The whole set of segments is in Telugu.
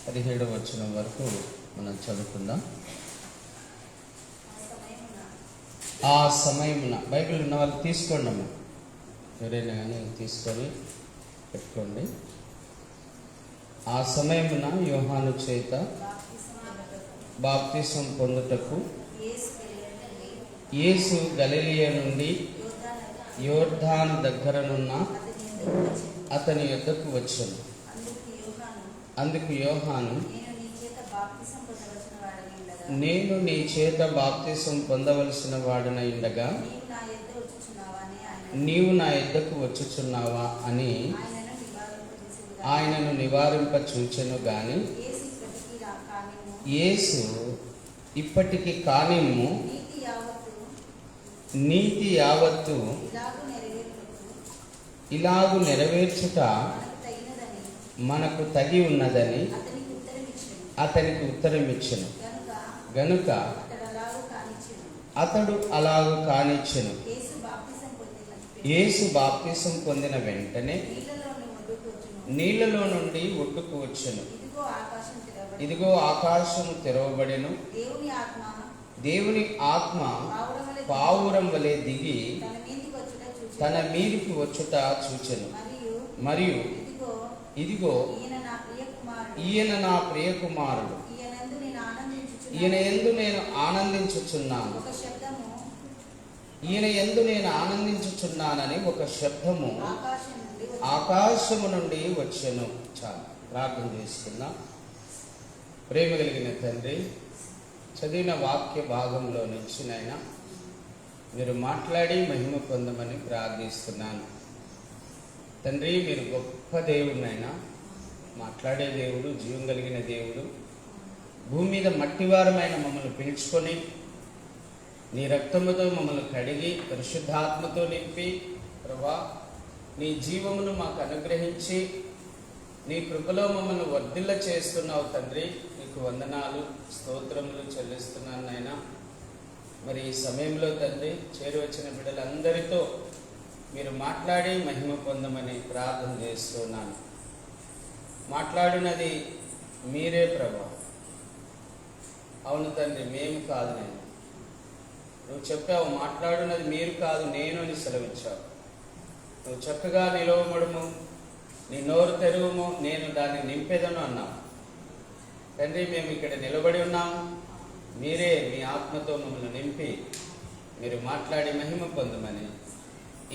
17వ వచనం వరకు మనం చదువుకుందాం. ఆ సమయమున బైబిల్ ఉన్న వాళ్ళు తీసుకోండి అమ్మ, ఎవరైనా కానీ తీసుకొని పెట్టుకోండి. ఆ సమయమున యోహాను చేత బాప్తిసం పొందుటకు యేసు గలిలయ నుండి యోర్దాను దగ్గరనున్న అతని యొద్దకు వచ్చెను. అందుకు యోహాను, నేను నీ చేత బాప్తిసం పొందవలసిన వాడనై ఉండగా నీవు నా యొద్దకు వచ్చుచున్నావా అని ఆయనను నివారింప చూచెను గాని యేసు ఇప్పటికి కానిమ్ము, నీతి యావత్తు ఇలాగు నెరవేర్చుట మనకు తగి ఉన్నదని అతనికి ఉత్తరమిచ్చెను. గనుక అతడు అలాగు కానిచ్చెను. యేసు బాప్తిసం పొందిన వెంటనే నీళ్లలో నుండి ఒడ్డుకు వచ్చెను. ఇదిగో ఆకాశము తెరవబడెను. దేవుని ఆత్మ పావురం వలె దిగి తన మీదికి వచ్చుట చూచెను. మరియు ఇదిగో ఈయన నా ప్రియ కుమారుడు, ఈయన యందు నేను ఆనందించుచున్నాను, ఈయన యందు నేను ఆనందించుచున్నానని ఒక శబ్దము ఆకాశము నుండి వచ్చెను. చాలు, ప్రార్థన చేసుకుందాం. ప్రేమ కలిగిన తండ్రి, చదివిన వాక్య భాగంలో నుంచి నైనా మీరు మాట్లాడి మహిమ పొందమని ప్రార్థిస్తున్నాను. తండ్రి, మీరు గొప్ప దేవుడినైనా, మాట్లాడే దేవుడు, జీవం కలిగిన దేవుడు. భూమి మీద మట్టివారమైన మమ్మల్ని పిలుచుకొని నీ రక్తముతో మమ్మల్ని కడిగి పరిశుద్ధాత్మతో నింపి ప్రభా నీ జీవమును మాకు అనుగ్రహించి నీ కృపలో మమ్మల్ని వర్ధిల్ల చేస్తున్నావు తండ్రి. నీకు వందనాలు, స్తోత్రములు చెల్లిస్తున్నాను నాయనా. మరి ఈ సమయంలో తండ్రి చేరువచ్చిన బిడ్డలందరితో మీరు మాట్లాడి మహిమ పొందమని ప్రార్థన చేస్తున్నాను. మాట్లాడినది మీరే ప్రభా. అవును తండ్రి, మేము కాదు, నేను. నువ్వు చెప్పావు మాట్లాడినది మీరు కాదు నేను అని సెలవిచ్చావు. నువ్వు చక్కగా నిలవమడుము, నీ నోరు తెరువుము, నేను దాన్ని నింపేదను అన్నావు. తండ్రి, మేము ఇక్కడ నిలబడి ఉన్నాము. మీరే మీ ఆత్మతో మమ్మల్ని నింపి మీరు మాట్లాడి మహిమ పొందమని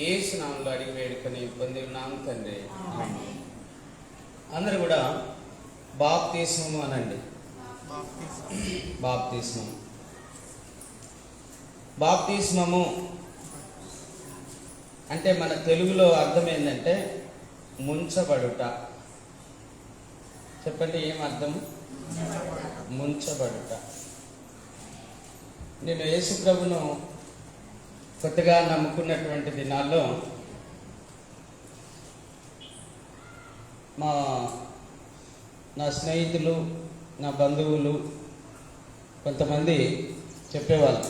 యేసు నామములో అడిగి వేడుకొని పొంది ఉన్నాము తండ్రి. అందరూ కూడా బాప్తిస్మము అనండి. బాప్తిస్మము. బాప్తిస్మము అంటే మన తెలుగులో అర్థం ఏంటంటే ముంచబడుట. చెప్పండి, ఏం అర్థము? ముంచబడుట. నేను యేసు ప్రభును కొత్తగా నమ్ముకున్నటువంటి దినాల్లో నా స్నేహితులు, నా బంధువులు కొంతమంది చెప్పేవాళ్ళు,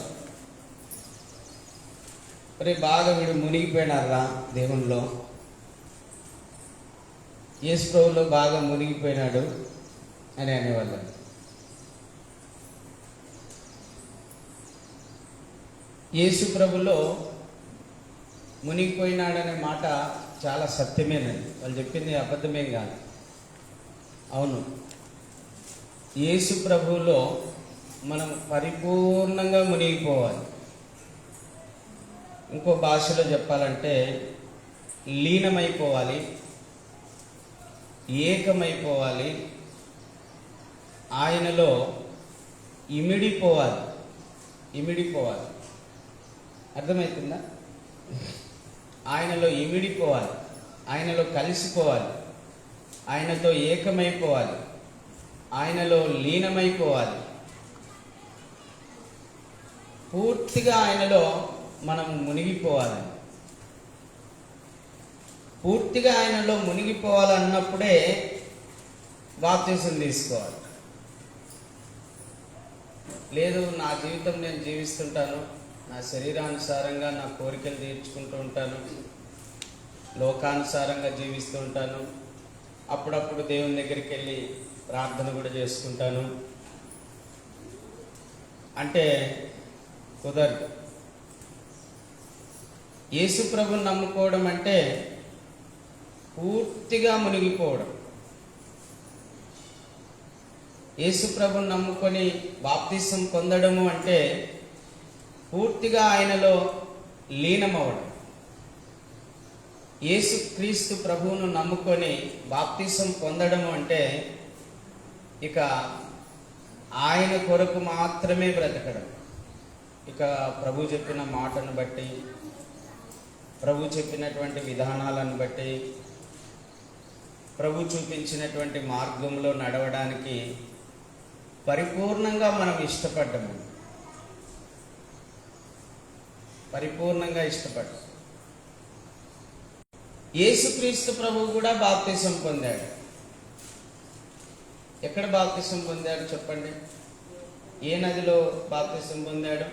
మరి బాగా వీడు మునిగిపోయినారా దేవునిలో, యేసు ప్రభులో బాగా మునిగిపోయినాడు అని అనేవాళ్ళు. యేసు ప్రభులో మునిగిపోయినాడనే మాట చాలా సత్యమేనండి. వాళ్ళు చెప్పింది అబద్ధమేం కాదు. అవును, యేసు ప్రభువులో మనం పరిపూర్ణంగా మునిగిపోవాలి. ఇంకో భాషలో చెప్పాలంటే లీనమైపోవాలి, ఏకమైపోవాలి, ఆయనలో ఇమిడిపోవాలి. ఇమిడిపోవాలి, అర్థమవుతుందా? ఆయనలో ఇమిడిపోవాలి, ఆయనలో కలిసిపోవాలి, ఆయనతో ఏకమైపోవాలి, ఆయనలో లీనమైపోవాలి. పూర్తిగా ఆయనలో మనం మునిగిపోవాలి. పూర్తిగా ఆయనలో మునిగిపోవాలన్నప్పుడే బాప్తిసం తీసుకోవాలి. లేదు, నా జీవితం నేను జీవిస్తుంటాను, నా శరీరానుసారంగా నా కోరికలు తీర్చుకుంటూ ఉంటాను, లోకానుసారంగా జీవిస్తూ ఉంటాను, అప్పుడప్పుడు దేవుని దగ్గరికి వెళ్ళి ప్రార్థన కూడా చేసుకుంటాను అంటే కుదరదు. యేసు ప్రభుని నమ్ముకోవడం అంటే పూర్తిగా మునిగిపోవడం. యేసు ప్రభుని నమ్ముకొని బాప్తిసం పొందడము అంటే పూర్తిగా ఆయనలో లీనమవడం. యేసు క్రీస్తు ప్రభువును నమ్ముకొని బాప్తిసం పొందడము అంటే ఇక ఆయన కొరకు మాత్రమే బ్రతకడం. ఇక ప్రభు చెప్పిన మాటను బట్టి, ప్రభు చెప్పినటువంటి విధానాలను బట్టి, ప్రభు చూపించినటువంటి మార్గంలో నడవడానికి పరిపూర్ణంగా మనం ఇష్టపడ్డాము. పరిపూర్ణంగా ఇష్టపడ్డాం. యేసుక్రీస్తు ప్రభువు కూడా బాప్తిసం పొందాడు. ఎక్కడ బాప్తిసం పొందాడు చెప్పండి? ఏ నదిలో బాప్తిసం పొందాడు?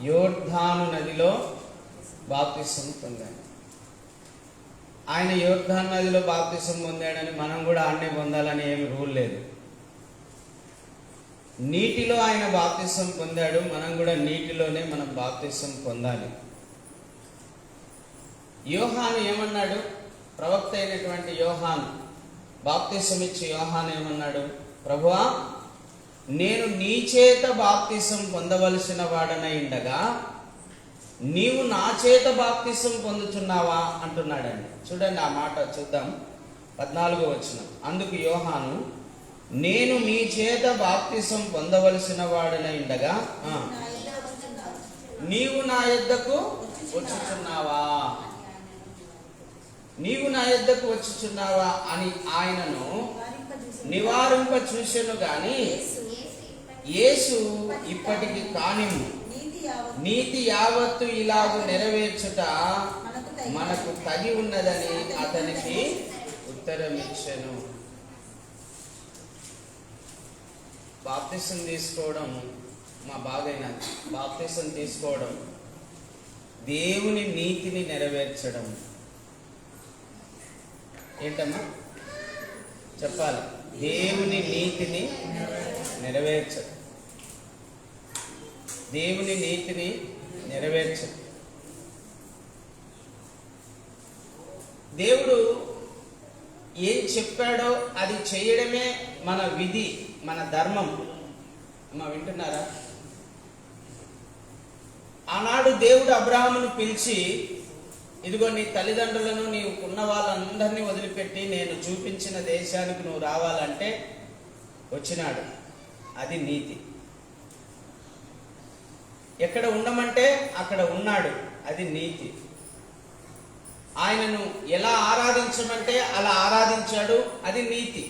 యోర్దాను నదిలో బాప్తిసం పొందాడు. ఆయన యోర్దాను నదిలో బాప్తిసం పొందాడని మనం కూడా ఆడనే పొందాలని ఏమి రూల్ లేదు. నీటిలో ఆయన బాప్తిసం పొందాడు, మనం కూడా నీటిలోనే మనం బాప్తిసం పొందాలి. యోహాను ఏమన్నాడు? ప్రవక్త అయినటువంటి యోహాను, బాప్తిసం ఇచ్చి యోహాను ఏమన్నాడు? ప్రభువా, నేను నీ చేత బాప్తిసం పొందవలసిన వాడనై ఉండగా నీవు నా చేత బాప్తిసం పొందుచున్నావా అంటున్నాడండి. చూడండి ఆ మాట చూద్దాం. 14వ వచనం. అందుకు యోహాను, నేను మీ చేత బాప్తిసం పొందవలసిన వాడనై ఉండగా నీవు నా యొద్దకు వచ్చుచున్నావా, నీవు నా యొద్దకు వచ్చుచున్నావా అని ఆయనను నివారింప చూసెను గాని యేసు ఇప్పటికి కానిము, నీతి యావత్తు ఇలాగు నెరవేర్చుట మనకు తగి ఉన్నదని అతనికి ఉత్తరమిచ్చెను. బాప్తిసం తీసుకోవడం మా బాగైనా, బాప్తిసం తీసుకోవడం దేవుని నీతిని నెరవేర్చడం. ఏంటమ్మా చెప్పాలి? దేవుని నీతిని నెరవేర్చడం. దేవుని నీతిని నెరవేర్చడం. దేవుడు ఏం చెప్పాడో అది చేయడమే మన విధి, మన ధర్మం. అమ్మా వింటున్నారా? ఆనాడు దేవుడు అబ్రహామును పిలిచి, ఇదిగో నీ తల్లిదండ్రులను, నీవు ఉన్న వాళ్ళందరినీ వదిలిపెట్టి నేను చూపించిన దేశానికి నువ్వు రావాలంటే వచ్చినాడు. అది నీతి. ఎక్కడ ఉండమంటే అక్కడ ఉన్నాడు. అది నీతి. ఆయనను ఎలా ఆరాధించమంటే అలా ఆరాధించాడు. అది నీతి.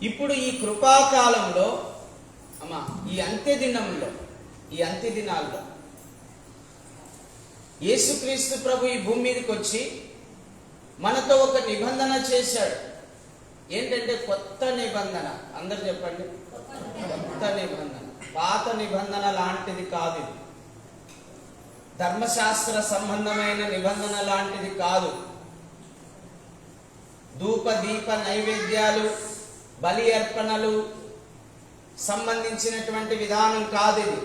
ఇప్పుడు ఈ కృపాకాలంలో అమ్మా, ఈ అంత్యదినంలో, ఈ అంత్యదినాల్లో యేసుక్రీస్తు ప్రభు ఈ భూమి మీదకి వచ్చి మనతో ఒక నిబంధన చేశాడు. ఏంటంటే కొత్త నిబంధన. అందరు చెప్పండి, కొత్త నిబంధన. పాత నిబంధన లాంటిది కాదు. ధర్మశాస్త్ర సంబంధమైన నిబంధన లాంటిది కాదు. ధూప దీప నైవేద్యాలు, బలి అర్పణలు సంబంధించినటువంటి విధానం కాదు ఇది.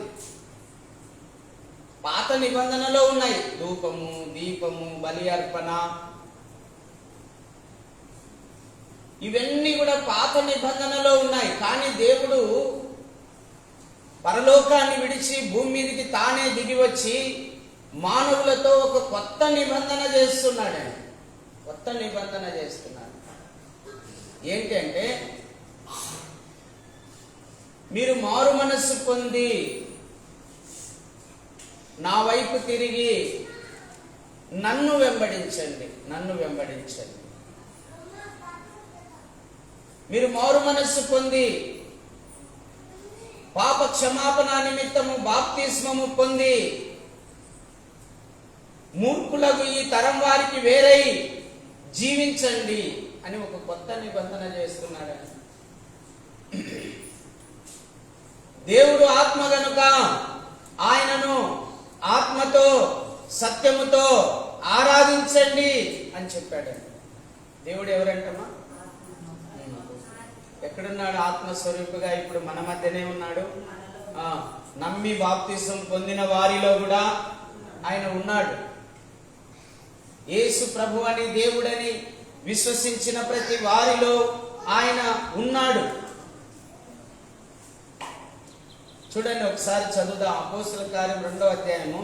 పాత నిబంధనలో ఉన్నాయి. ధూపము, దీపము, బలి అర్పణ, ఇవన్నీ కూడా పాత నిబంధనలో ఉన్నాయి. కానీ దేవుడు పరలోకాన్ని విడిచి భూమి మీదకి తానే దిగి వచ్చి మానవులతో ఒక కొత్త నిబంధన చేస్తున్నాడు. కొత్త నిబంధన చేస్తున్నాడు. ఏంటంటే, మీరు మారు మనస్సు పొంది నా వైపు తిరిగి నన్ను వెంబడించండి, నన్ను వెంబడించండి. మీరు మారు మనస్సు పొంది పాప క్షమాపణ నిమిత్తము బాప్తిస్మము పొంది మూర్ఖులకు ఈ తరం వారికి వేరై జీవించండి అని ఒక కొత్త నిబంధన చేస్తున్నాడు. దేవుడు ఆత్మ గనుక ఆయనను ఆత్మతో సత్యముతో ఆరాధించండి అని చెప్పాడు. దేవుడు ఎవరంటమ్మా? ఎక్కడున్నాడు? ఆత్మస్వరూపుగా ఇప్పుడు మన మధ్యనే ఉన్నాడు. నమ్మి బాప్తిసం పొందిన వారిలో కూడా ఆయన ఉన్నాడు. యేసు ప్రభు అని దేవుడని విశ్వసించిన ప్రతి వారిలో ఆయన ఉన్నాడు. చూడండి, ఒకసారి చదువుదాం. అపోస్తలుల కార్యం 2వ అధ్యాయము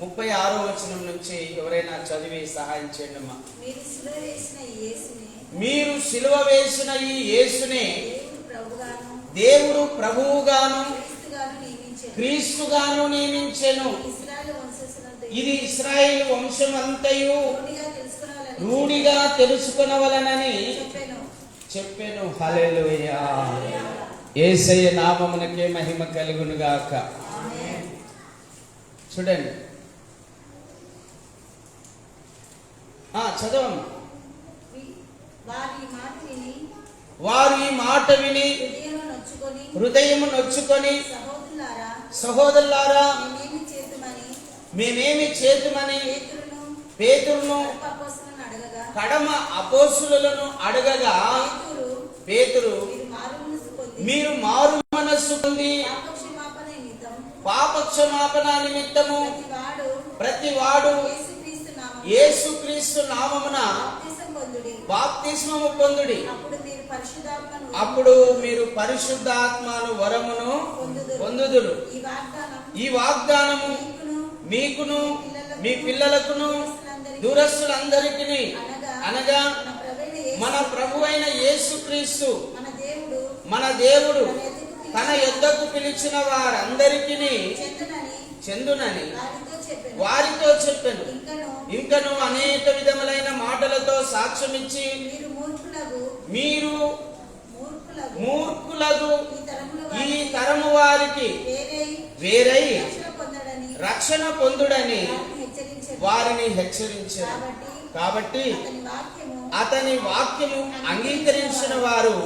36వ వచనం నుంచి ఎవరైనా చదివి సహాయం చేయండి అమ్మా. మీరు సిలువ వేసిన ఈ యేసునే దేవుడు ప్రభువుగాను క్రీస్తుగాను నియమించెను. ఇది ఇశ్రాయేలు వంశమంతయు రూఢిగా తెలుసుకొనవలెనని చెప్పెను. హల్లెలూయా. యేసయ్య నామమునకే మహిమ కలుగును గాక. చూడండి, చదవమ్మా. వారు ఈ మాట విని హృదయము నొచ్చుకొని, సహోదరులారా మేమేమి చేతుమని పేతురును కడమ అపోస్తులను అడగగా, పేతురు మీరు మారు మనస్సు పొంది పాపక్షమాపణ నిమిత్తము ప్రతివాడు యేసుక్రీస్తు నామమున బాప్తిస్మము పొందుడి. అప్పుడు మీరు పరిశుద్ధాత్మను వరమును పొందుదురు. ఈ వాగ్దానము మీకును మీ పిల్లలకును దూరస్తులందరికీ, అనగా మన ప్రభు అయిన యేసుక్రీస్తు మన దేవుడు తన యొద్దకు పిలిచిన వారందరికీ చెందునని వారితో చెప్పెను. ఇంకను అనేక విధములైన మాటలతో సాక్ష్యమిచ్చి, మీరు మూర్ఖులకు ఈ తరము వారికి వేరై రక్షణ పొందుడని వారిని హెచ్చరించారు. కాబట్టి అతని వాక్యము అంగీకరించిన వారు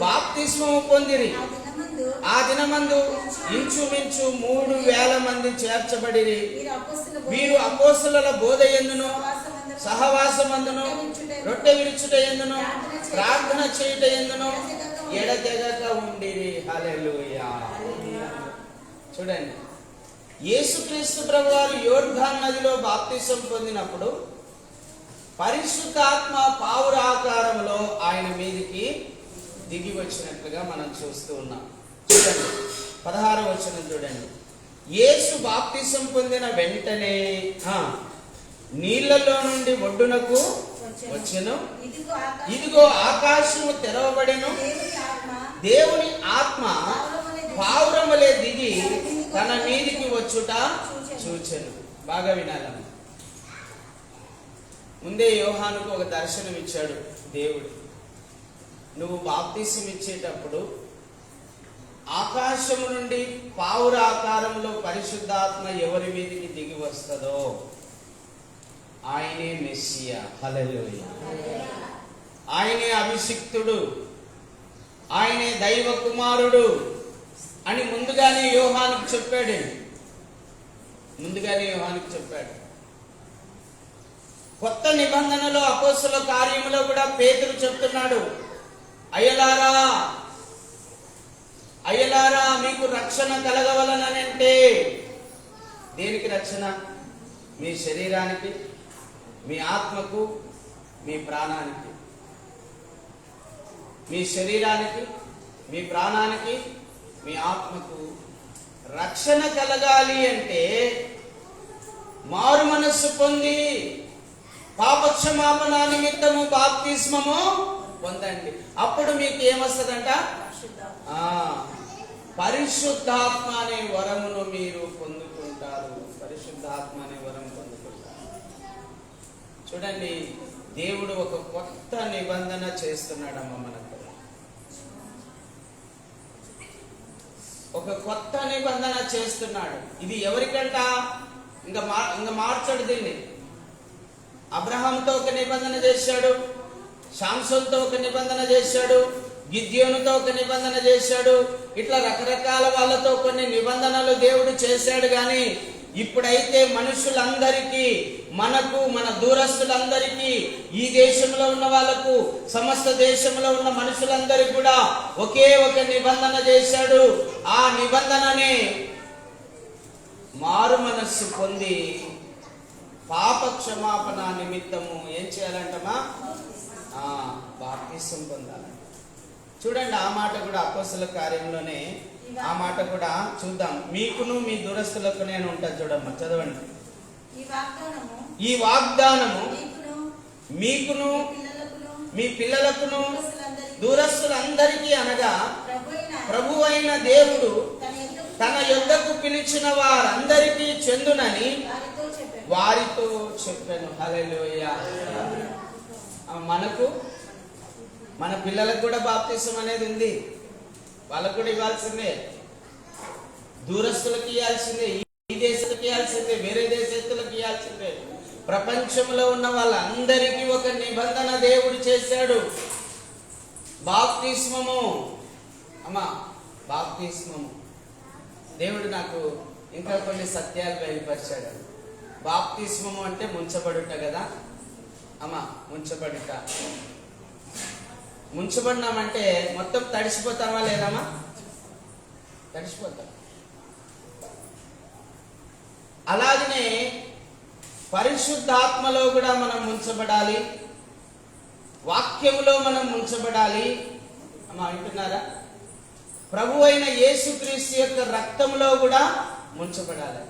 బాప్తిస్మము పొందిరి. ఆ దినమందు ఇంచుమించు 3,000 మంది చేర్చబడిరి. వీరు అపోస్తలుల బోధ యందును సహవాసమందును రొట్టె విరుచుట యందును ప్రార్థన చేయుట యందును ఎడతెగక ఉండిరి. హల్లెలూయా. చూడండి, యేసుక్రీస్తు ప్రభువారు యోర్దాను నదిలో బాప్తిసం పొందినప్పుడు పరిశుద్ధాత్మ పావురాకారంలో ఆయన మీదికి దిగి వచ్చినట్లుగా మనం చూస్తూ ఉన్నాం. చూడండి, 16వ వచనం చూడండి. యేసు బాప్తిసం పొందిన వెంటనే నీళ్లలో నుండి ఒడ్డునకు వచ్చెను. ఇదిగో ఆకాశము తెరవబడెను. దేవుని ఆత్మ పావురములే దిగి తన మీదికి వచ్చుట చూచెను. బాగా వినాలమ్మ. ముందే యోహానుకు ఒక దర్శనం ఇచ్చాడు దేవుడు. నువ్వు బాప్తిసం ఇచ్చేటప్పుడు ఆకాశము నుండి పావురాకారంలో పరిశుద్ధాత్మ ఎవరి మీదికి దిగి వస్తుందో ఆయనే మెస్సియా. హల్లెలూయా. ఆయనే అభిషిక్తుడు, ఆయనే దైవ కుమారుడు అని ముందుగానే యోహానుకు చెప్పాడు. కొత్త నిబంధనలో అపోస్తలుల కార్యములో కూడా పేతురు చెప్తున్నాడు, అయ్యలారా మీకు రక్షణ కలగవలనంటే. దేనికి రక్షణ? మీ శరీరానికి, మీ ఆత్మకు, మీ ప్రాణానికి. మీ శరీరానికి, మీ ప్రాణానికి, మీ ఆత్మకు రక్షణ కలగాలి అంటే మారు మనస్సు పొంది పాపక్షమాపణ నిమిత్తము బాప్తిస్మము పొందండి. అప్పుడు మీకు ఏమొస్తుందంట? పరిశుద్ధాత్మ అనే వరమును మీరు పొందుకుంటారు. పరిశుద్ధాత్మ అనే వరం పొందుకుంటారు. చూడండి, దేవుడు ఒక కొత్త నిబంధన చేస్తున్నాడమ్మ మనకు. ఒక కొత్త నిబంధన చేస్తున్నాడు. ఇది ఎవరికంట? ఇంకా మార్చడు దీన్ని. అబ్రహాంతో ఒక నిబంధన చేశాడు, శాంసన్తో ఒక నిబంధన చేశాడు, గిద్యోనుతో ఒక నిబంధన చేశాడు. ఇట్లా రకరకాల వాళ్ళతో కొన్ని నిబంధనలు దేవుడు చేశాడు. కానీ ఇప్పుడైతే మనుషులందరికీ, మనకు, మన దూరస్తులందరికీ, ఈ దేశంలో ఉన్న వాళ్ళకు, సమస్త దేశంలో ఉన్న మనుషులందరికీ కూడా ఒకే ఒక నిబంధన చేశాడు. ఆ నిబంధననే మారు మనస్సు పొంది పాప క్షమాపణ నిమిత్తము ఏం చేయాలంటమా? బాప్తిసం పొందాలి. చూడండి, ఆ మాట కూడా అపోస్తల కార్యంలోనే ఆ మాట కూడా చూద్దాం. మీకును మీ దురస్తులకు నేను ఉంటాను. చూడమ్మా, చదవండి. ఈ వాగ్దానము మీకును మీ పిల్లలకును దూరస్తులందరికీ అనగా ప్రభు అయిన దేవుడు తన యొద్దకు పిలిచిన వారందరికీ చెందునని వారితో చెప్పాను. హల్లెలూయా. మనకు, మన పిల్లలకు కూడా బాప్తిసం అనేది ఉంది. వాళ్ళకు కూడా ఇవ్వాల్సిందే, దూరస్తులకు ఇవ్వాల్సిందే, ఈ దేశాలకు ఇవ్వాల్సిందే, వేరే దేశస్తులకు ఇవ్వాల్సిందే. ప్రపంచంలో ఉన్న వాళ్ళందరికీ ఒక నిబంధన దేవుడు చేశాడు. బాప్తిస్మము. అమ్మా, బాప్తిస్మము. దేవుడు నాకు ఇంకా కొన్ని సత్యాలు బయలుపరిచాడు. బాప్తిస్మము అంటే ముంచబడుట కదా అమ్మా, ముంచబడుట. ముంచబడినామంటే మొత్తం తడిసిపోతామా లేదమ్మా? తడిసిపోతాం. అలాగనే పరిశుద్ధాత్మలో కూడా మనం ముంచబడాలి, వాక్యములో మనం ముంచబడాలి. అమ్మా, వింటున్నారా? ప్రభు అయిన యేసుక్రీస్తు యొక్క రక్తంలో కూడా ముంచబడాలి.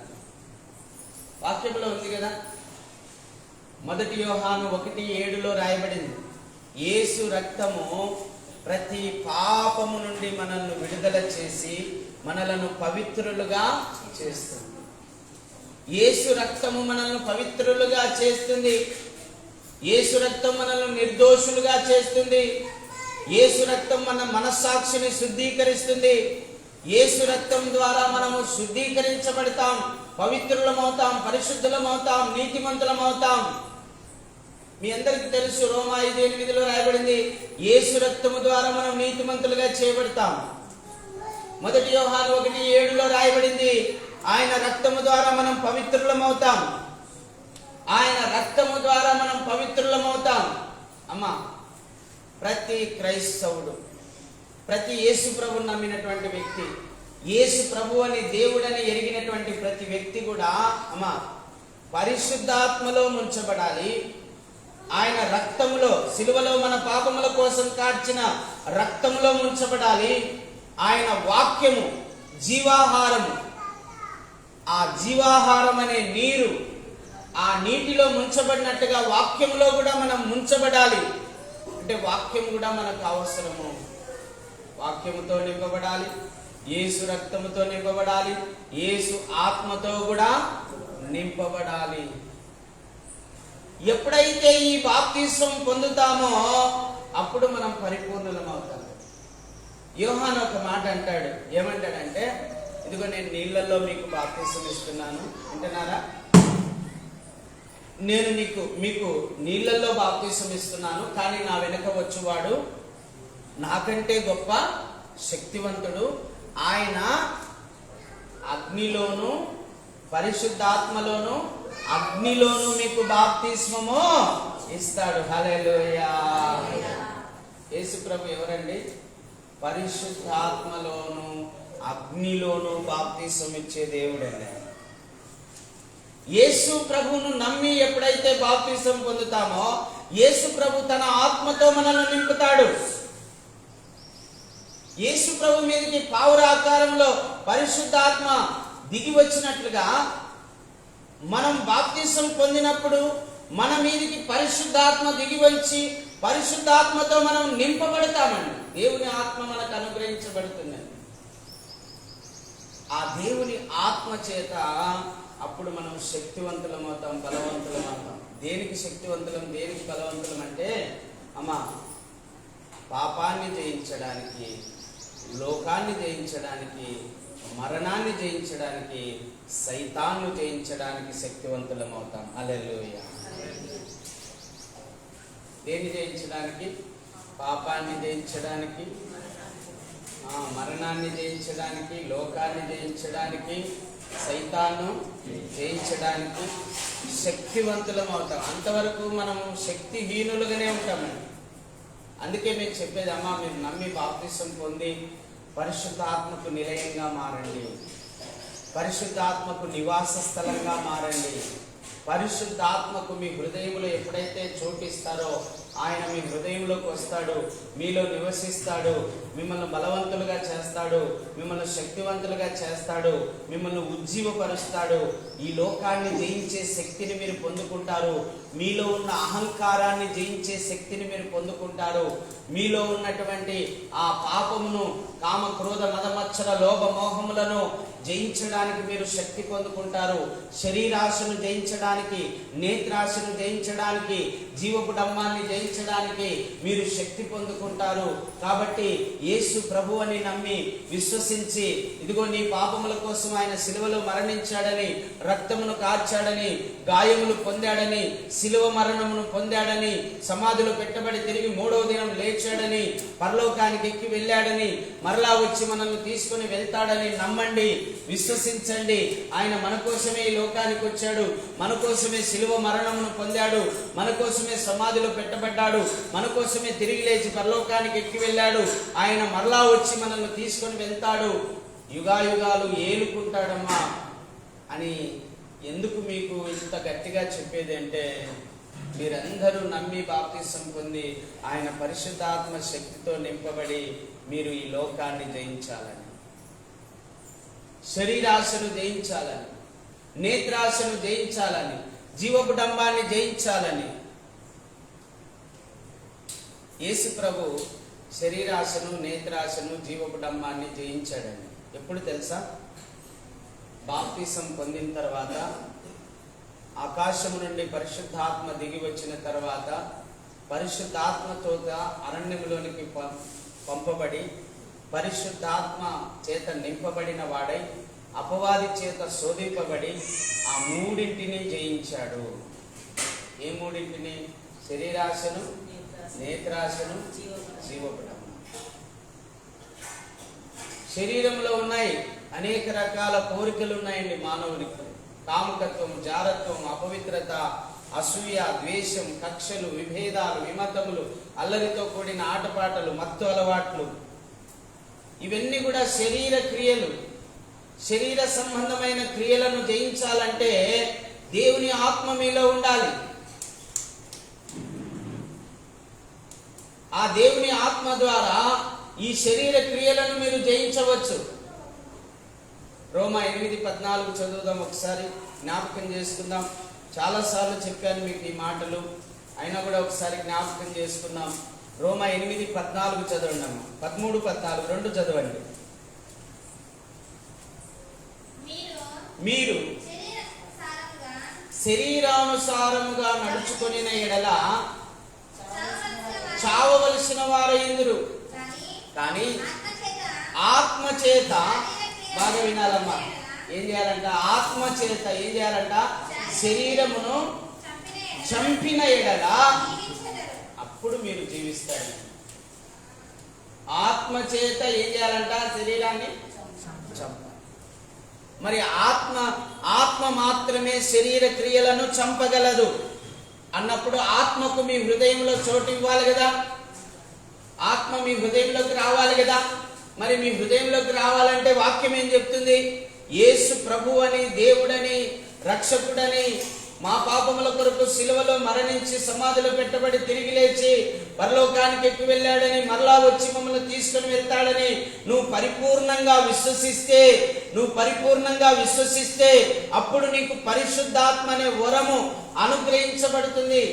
వాక్యంలో ఉంది కదా, 1 యోహాను 1:7 రాయబడింది, యేసు రక్తము ప్రతి పాపము నుండి మనల్ని విడుదల చేసి మనలను పవిత్రులుగా చేస్తుంది. యేసు రక్తము మనల్ని పవిత్రులుగా చేస్తుంది. యేసు రక్తం మనల్ని నిర్దోషులుగా చేస్తుంది. యేసు రక్తం మన మనస్సాక్షిని శుద్ధీకరిస్తుంది. యేసు రక్తం ద్వారా మనము శుద్ధీకరించబడతాం, పవిత్రులమవుతాం, పరిశుద్ధులమవుతాం, నీతిమంతులమవుతాం. మీ అందరికీ తెలుసు, రోమా 5:8 రాయబడింది, యేసు రక్తము ద్వారా మనం నీతిమంతులుగా చేయబడతాం. 1 యోహాను 1:7 రాయబడింది, ఆయన రక్తము ద్వారా మనం పవిత్రులమవుతాం. ఆయన రక్తము ద్వారా మనం పవిత్రులమవుతాం. అమ్మా, ప్రతి క్రైస్తవుడు, ప్రతి యేసు ప్రభువు నమ్మినటువంటి వ్యక్తి, యేసు ప్రభు అని దేవుడని ఎరిగినటువంటి ప్రతి వ్యక్తి కూడా అమ్మా పరిశుద్ధాత్మలో ముంచబడాలి. ఆయన రక్తములో, సిలువలో మన పాపముల కోసం కార్చిన రక్తములో ముంచబడాలి. ఆయన వాక్యము జీవాహారము, ఆ జీవాహారం అనే నీరు, ఆ నీటిలో ముంచబడినట్టుగా వాక్యములో కూడా మనం ముంచబడాలి. అంటే వాక్యం కూడా మనకు అవసరము. వాక్యముతో నింపబడాలి, యేసు రక్తముతో నింపబడాలి, యేసు ఆత్మతో కూడా నింపబడాలి. ఎప్పుడైతే ఈ బాప్తిసం పొందుతామో అప్పుడు మనం పరిపూర్ణులమవుతాం. యోహాను ఒక మాట అంటాడు, ఏమంటాడంటే, ఇదిగో నేను నీళ్ళల్లో మీకు బాప్తిసం ఇస్తున్నాను, వింటున్నారా? నేను మీకు నీళ్ళల్లో బాప్తిసం ఇస్తున్నాను, కానీ నా వెనక వచ్చువాడు నాకంటే గొప్ప శక్తివంతుడు. ఆయన అగ్నిలోను, పరిశుద్ధాత్మలోను, అగ్నిలోను మీకు బాప్తిస్మము ఇస్తాడు. హల్లెలూయా. యేసు ప్రభు ఎవరండి? పరిశుద్ధాత్మలోను, అగ్నిలోను బాప్తిసం ఇచ్చే దేవుడండి. యేసు ప్రభువును నమ్మి ఎప్పుడైతే బాప్తిసం పొందుతామో యేసు ప్రభు తన ఆత్మతో మనల్ని నింపుతాడు. యేసు ప్రభు మీదకి పావురాకారంలో పరిశుద్ధాత్మ దిగి వచ్చినట్లుగా మనం బాప్తిసం పొందినప్పుడు మన మీదకి పరిశుద్ధాత్మ దిగి వచ్చి పరిశుద్ధాత్మతో మనం నింపబడతామండి. దేవుని ఆత్మ మనకు అనుగ్రహించబడుతుంది. ఆ దేవుని ఆత్మ చేత అప్పుడు మనం శక్తివంతులమవుతాం, బలవంతులమవుతాం. దేనికి శక్తివంతులం, దేనికి బలవంతులం అంటే అమ్మా పాపాన్ని జయించడానికి, లోకాన్ని జయించడానికి, మరణాన్ని జయించడానికి, సైతాన్ని జయించడానికి శక్తివంతులమవుతాం. హల్లెలూయా. దేన్ని జయించడానికి? పాపాన్ని జయించడానికి, మరణాన్ని జయించడానికి, లోకాన్ని జయించడానికి, సైతాను జయించడానికి శక్తివంతులం అవుతాం. అంతవరకు మనము శక్తిహీనులుగానే ఉంటామండి. అందుకే మేము చెప్పేది, అమ్మా మీరు నమ్మి బాప్తిసం పొంది పరిశుద్ధాత్మకు నిలయంగా మారండి, పరిశుద్ధాత్మకు నివాస స్థలంగా మారండి. పరిశుద్ధాత్మకు మీ హృదయంలో ఎప్పుడైతే చోటిస్తారో ఆయన మీ హృదయంలోకి వస్తాడు, మీలో నివసిస్తాడు, మిమ్మల్ని బలవంతులుగా చేస్తాడు, మిమ్మల్ని శక్తివంతులుగా చేస్తాడు, మిమ్మల్ని ఉజ్జీవపరుస్తాడు. ఈ లోకాన్ని జయించే శక్తిని మీరు పొందుకుంటారు, మీలో ఉన్న అహంకారాన్ని జయించే శక్తిని మీరు పొందుకుంటారు, మీలో ఉన్నటువంటి ఆ పాపమును, కామ క్రోధ మదమచ్చర లోభ మోహములను జయించడానికి మీరు శక్తి పొందుకుంటారు. శరీరాశను జయించడానికి, నేత్రాశను జయించడానికి, జీవపు డంబాన్ని జయించడానికి మీరు శక్తి పొందుకుంటారు. కాబట్టి యేసు ప్రభు అని నమ్మి విశ్వసించి, ఇదిగో నీ పాపముల కోసం ఆయన సిలువలో మరణించాడని, రక్తమును కార్చాడని, గాయములు పొందాడని, సిలువ మరణమును పొందాడని, సమాధిలో పెట్టబడి తిరిగి 3వ దినం లేచాడని, పరలోకానికి ఎక్కి వెళ్ళాడని, మరలా వచ్చి మనల్ని తీసుకుని వెళ్తాడని నమ్మండి, విశ్వసించండి. ఆయన మన కోసమే ఈ లోకానికి వచ్చాడు, మన కోసమే సిలువ మరణమును పొందాడు, మన కోసమే సమాధిలో పెట్టబడ్డాడు, మన కోసమే తిరిగి లేచి పరలోకానికి ఎక్కి వెళ్ళాడు. ఆయన మరలా వచ్చి మనల్ని తీసుకొని వెళ్తాడు, యుగాయుగాలు ఏలుకుంటాడమ్మా అని ఎందుకు మీకు ఇంత గట్టిగా చెప్పేది అంటే, మీరందరూ నమ్మి బాప్తిసం పొంది ఆయన పరిశుద్ధాత్మ శక్తితో నింపబడి మీరు ఈ లోకాన్ని జయించాలని, శరీరాశను జయించాలని, నేత్రాశను జయించాలని, జీవపు డంబాన్ని జయించాలని. యేసు ప్రభు శరీరాశను, నేత్రాశను, జీవపు డంబాన్ని జయించాడండి. ఎప్పుడు తెలుసా? బాప్తిసం పొందిన తర్వాత, ఆకాశం నుండి పరిశుద్ధాత్మ దిగి వచ్చిన తర్వాత, పరిశుద్ధాత్మతో అరణ్యంలోనికి పంపబడి పరిశుద్ధాత్మ చేత నింపబడిన వాడై అపవాది చేత శోధింపబడి ఆ మూడింటిని జయించాడు. ఏ మూడింటిని? శరీరాశను, నేత్రాశను, జీవపు డంబం. శరీరంలో ఉన్నాయి అనేక రకాల కోరికలు ఉన్నాయండి మానవునికి. కాముకత్వం, జారత్వం, అపవిత్రత, అసూయ, ద్వేషం, కక్షలు, విభేదాలు, విమతములు, అల్లరితో కూడిన ఆటపాటలు, మత్తు అలవాట్లు, ఇవన్నీ కూడా శరీర క్రియలు. శరీర సంబంధమైన క్రియలను జయించాలంటే దేవుని ఆత్మ మీలో ఉండాలి. ఆ దేవుని ఆత్మ ద్వారా ఈ శరీర క్రియలను మీరు జయించవచ్చు. రోమా 8:14 చదువుదాం, ఒకసారి జ్ఞాపకం చేసుకుందాం. చాలాసార్లు చెప్పాను మీకు ఈ మాటలు, అయినా కూడా ఒకసారి జ్ఞాపకం చేసుకుందాం. రోమా 8:14 చదవండి అమ్మ. 13-14 రెండు చదవండి. మీరు శరీరానుసారముగా నడుచుకొనిన ఎడల చావవలసిన వారయ్యుందురు, కానీ ఆత్మ చేత, బాగా వినాలమ్మా, ఏం చేయాలంట? ఆత్మ చేత ఏం చేయాలంట? శరీరమును చంపిన ఎడల అప్పుడు మీరు జీవిస్తారు. ఆత్మ చేత ఏం చేయాలంట? శరీరాన్ని చంపాలి. మరి ఆత్మ మాత్రమే శరీర క్రియలను చంపగలదు అన్నప్పుడు ఆత్మకు మీ హృదయంలో చోటు ఇవ్వాలి కదా, ఆత్మ మీ హృదయంలోకి రావాలి కదా. మరి మీ హృదయంలోకి రావాలంటే వాక్యం ఏం చెప్తుంది? యేసు ప్రభు అని, దేవుడని, రక్షకుడని, మా పాపముల కొరకు సిలువలో మరణించి సమాధిలో పెట్టబడి తిరిగి లేచి పరలోకానికి ఎక్కి వెళ్ళాడని, మరలా వచ్చి మమ్మల్ని తీసుకుని వెళ్తాడని నువ్వు పరిపూర్ణంగా విశ్వసిస్తే అప్పుడు నీకు పరిశుద్ధాత్మ అనే వరము అనుగ్రహించబడుతుంది.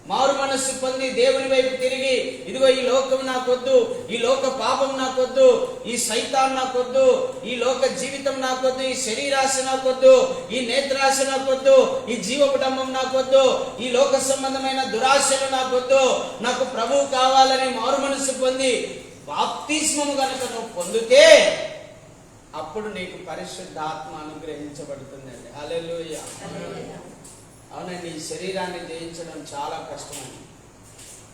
మారు మనస్సు పొంది దేవుని వైపు తిరిగి, ఇదిగో ఈ లోకం నాకొద్దు, ఈ లోక పాపం నాకొద్దు, ఈ సైతాన్ నాకొద్దు, ఈ లోక జీవితం నాకొద్దు, ఈ శరీరాశ నాకొద్దు, ఈ నేత్రాశ నాకొద్దు, ఈ జీవపు డంబం నాకొద్దు, ఈ లోక సంబంధమైన దురాశలు నాకొద్దు, నాకు ప్రభువు కావాలని మారు మనస్సు పొంది బాప్తిస్మము కనుక నువ్వు పొందితే అప్పుడు నీకు పరిశుద్ధాత్మ అనుగ్రహించబడుతుందండి. హల్లెలూయా. అవునండి, ఈ శరీరాన్ని జయించడం చాలా కష్టమండి.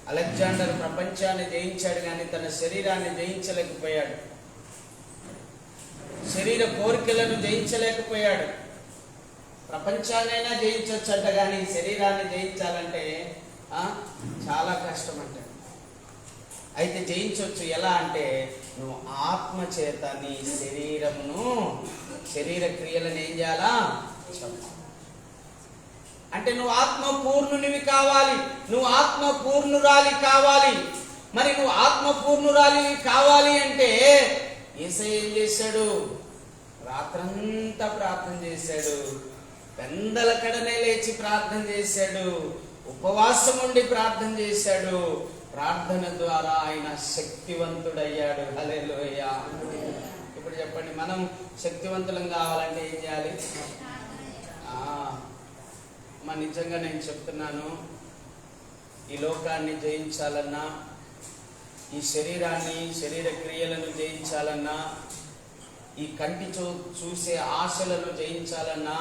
అలెగ్జాండర్ ప్రపంచాన్ని జయించాడు కానీ తన శరీరాన్ని జయించలేకపోయాడు. శరీర కోరికలను జయించలేకపోయాడు. ప్రపంచాన్నైనా జయించవచ్చంట, కానీ శరీరాన్ని జయించాలంటే చాలా కష్టం అంట. అయితే జయించవచ్చు ఎలా అంటే, నువ్వు ఆత్మ చేత నీ శరీరమును, శరీర క్రియలను ఏం చేయాలా? అంటే నువ్వు ఆత్మ పూర్ణునివి కావాలి, నువ్వు ఆత్మ పూర్ణురాలి కావాలి. మరి నువ్వు ఆత్మ పూర్ణురాలి కావాలి అంటే యేసయ్య ఏం చేశాడు? రాత్రంతా ప్రార్థన చేశాడు, పెందల కడనే లేచి ప్రార్థన చేశాడు, ఉపవాసం ఉండి ప్రార్థన చేశాడు. ప్రార్థన ద్వారా ఆయన శక్తివంతుడయ్యాడు. హల్లెలూయా. ఇప్పుడు చెప్పండి, మనం శక్తివంతులం కావాలంటే ఏం చేయాలి? నిజంగా నేను చెప్తున్నాను, ఈ లోకాన్ని జయించాలన్నా, ఈ శరీరాన్ని, శరీర క్రియలను జయించాలన్నా, ఈ కంటి చూసే ఆశలను జయించాలన్నా,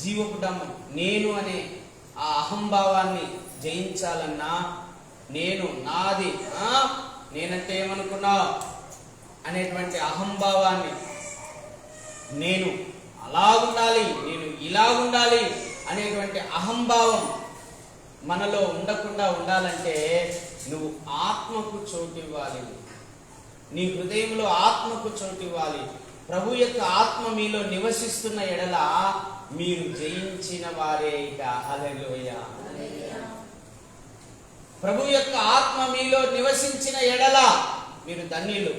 జీవపుటం నేను అనే ఆ అహంభావాన్ని జయించాలన్నా, నేను, నాది, నేనంటే ఏమనుకున్నావు అనేటువంటి అహంభావాన్ని, నేను అలా ఉండాలి, నేను ఇలా ఉండాలి అనేటువంటి అహంభావం మనలో ఉండకుండా ఉండాలంటే నువ్వు ఆత్మకు చోటు ఇవ్వాలి. నీ హృదయంలో ఆత్మకు చోటు ఇవ్వాలి. ప్రభు యొక్క ఆత్మ మీలో నివసిస్తున్న ఎడల మీరు జయించిన వారే. ఇక హల్లెలూయా. ప్రభు యొక్క ఆత్మ మీలో నివసించిన ఎడల మీరు ధన్యులు.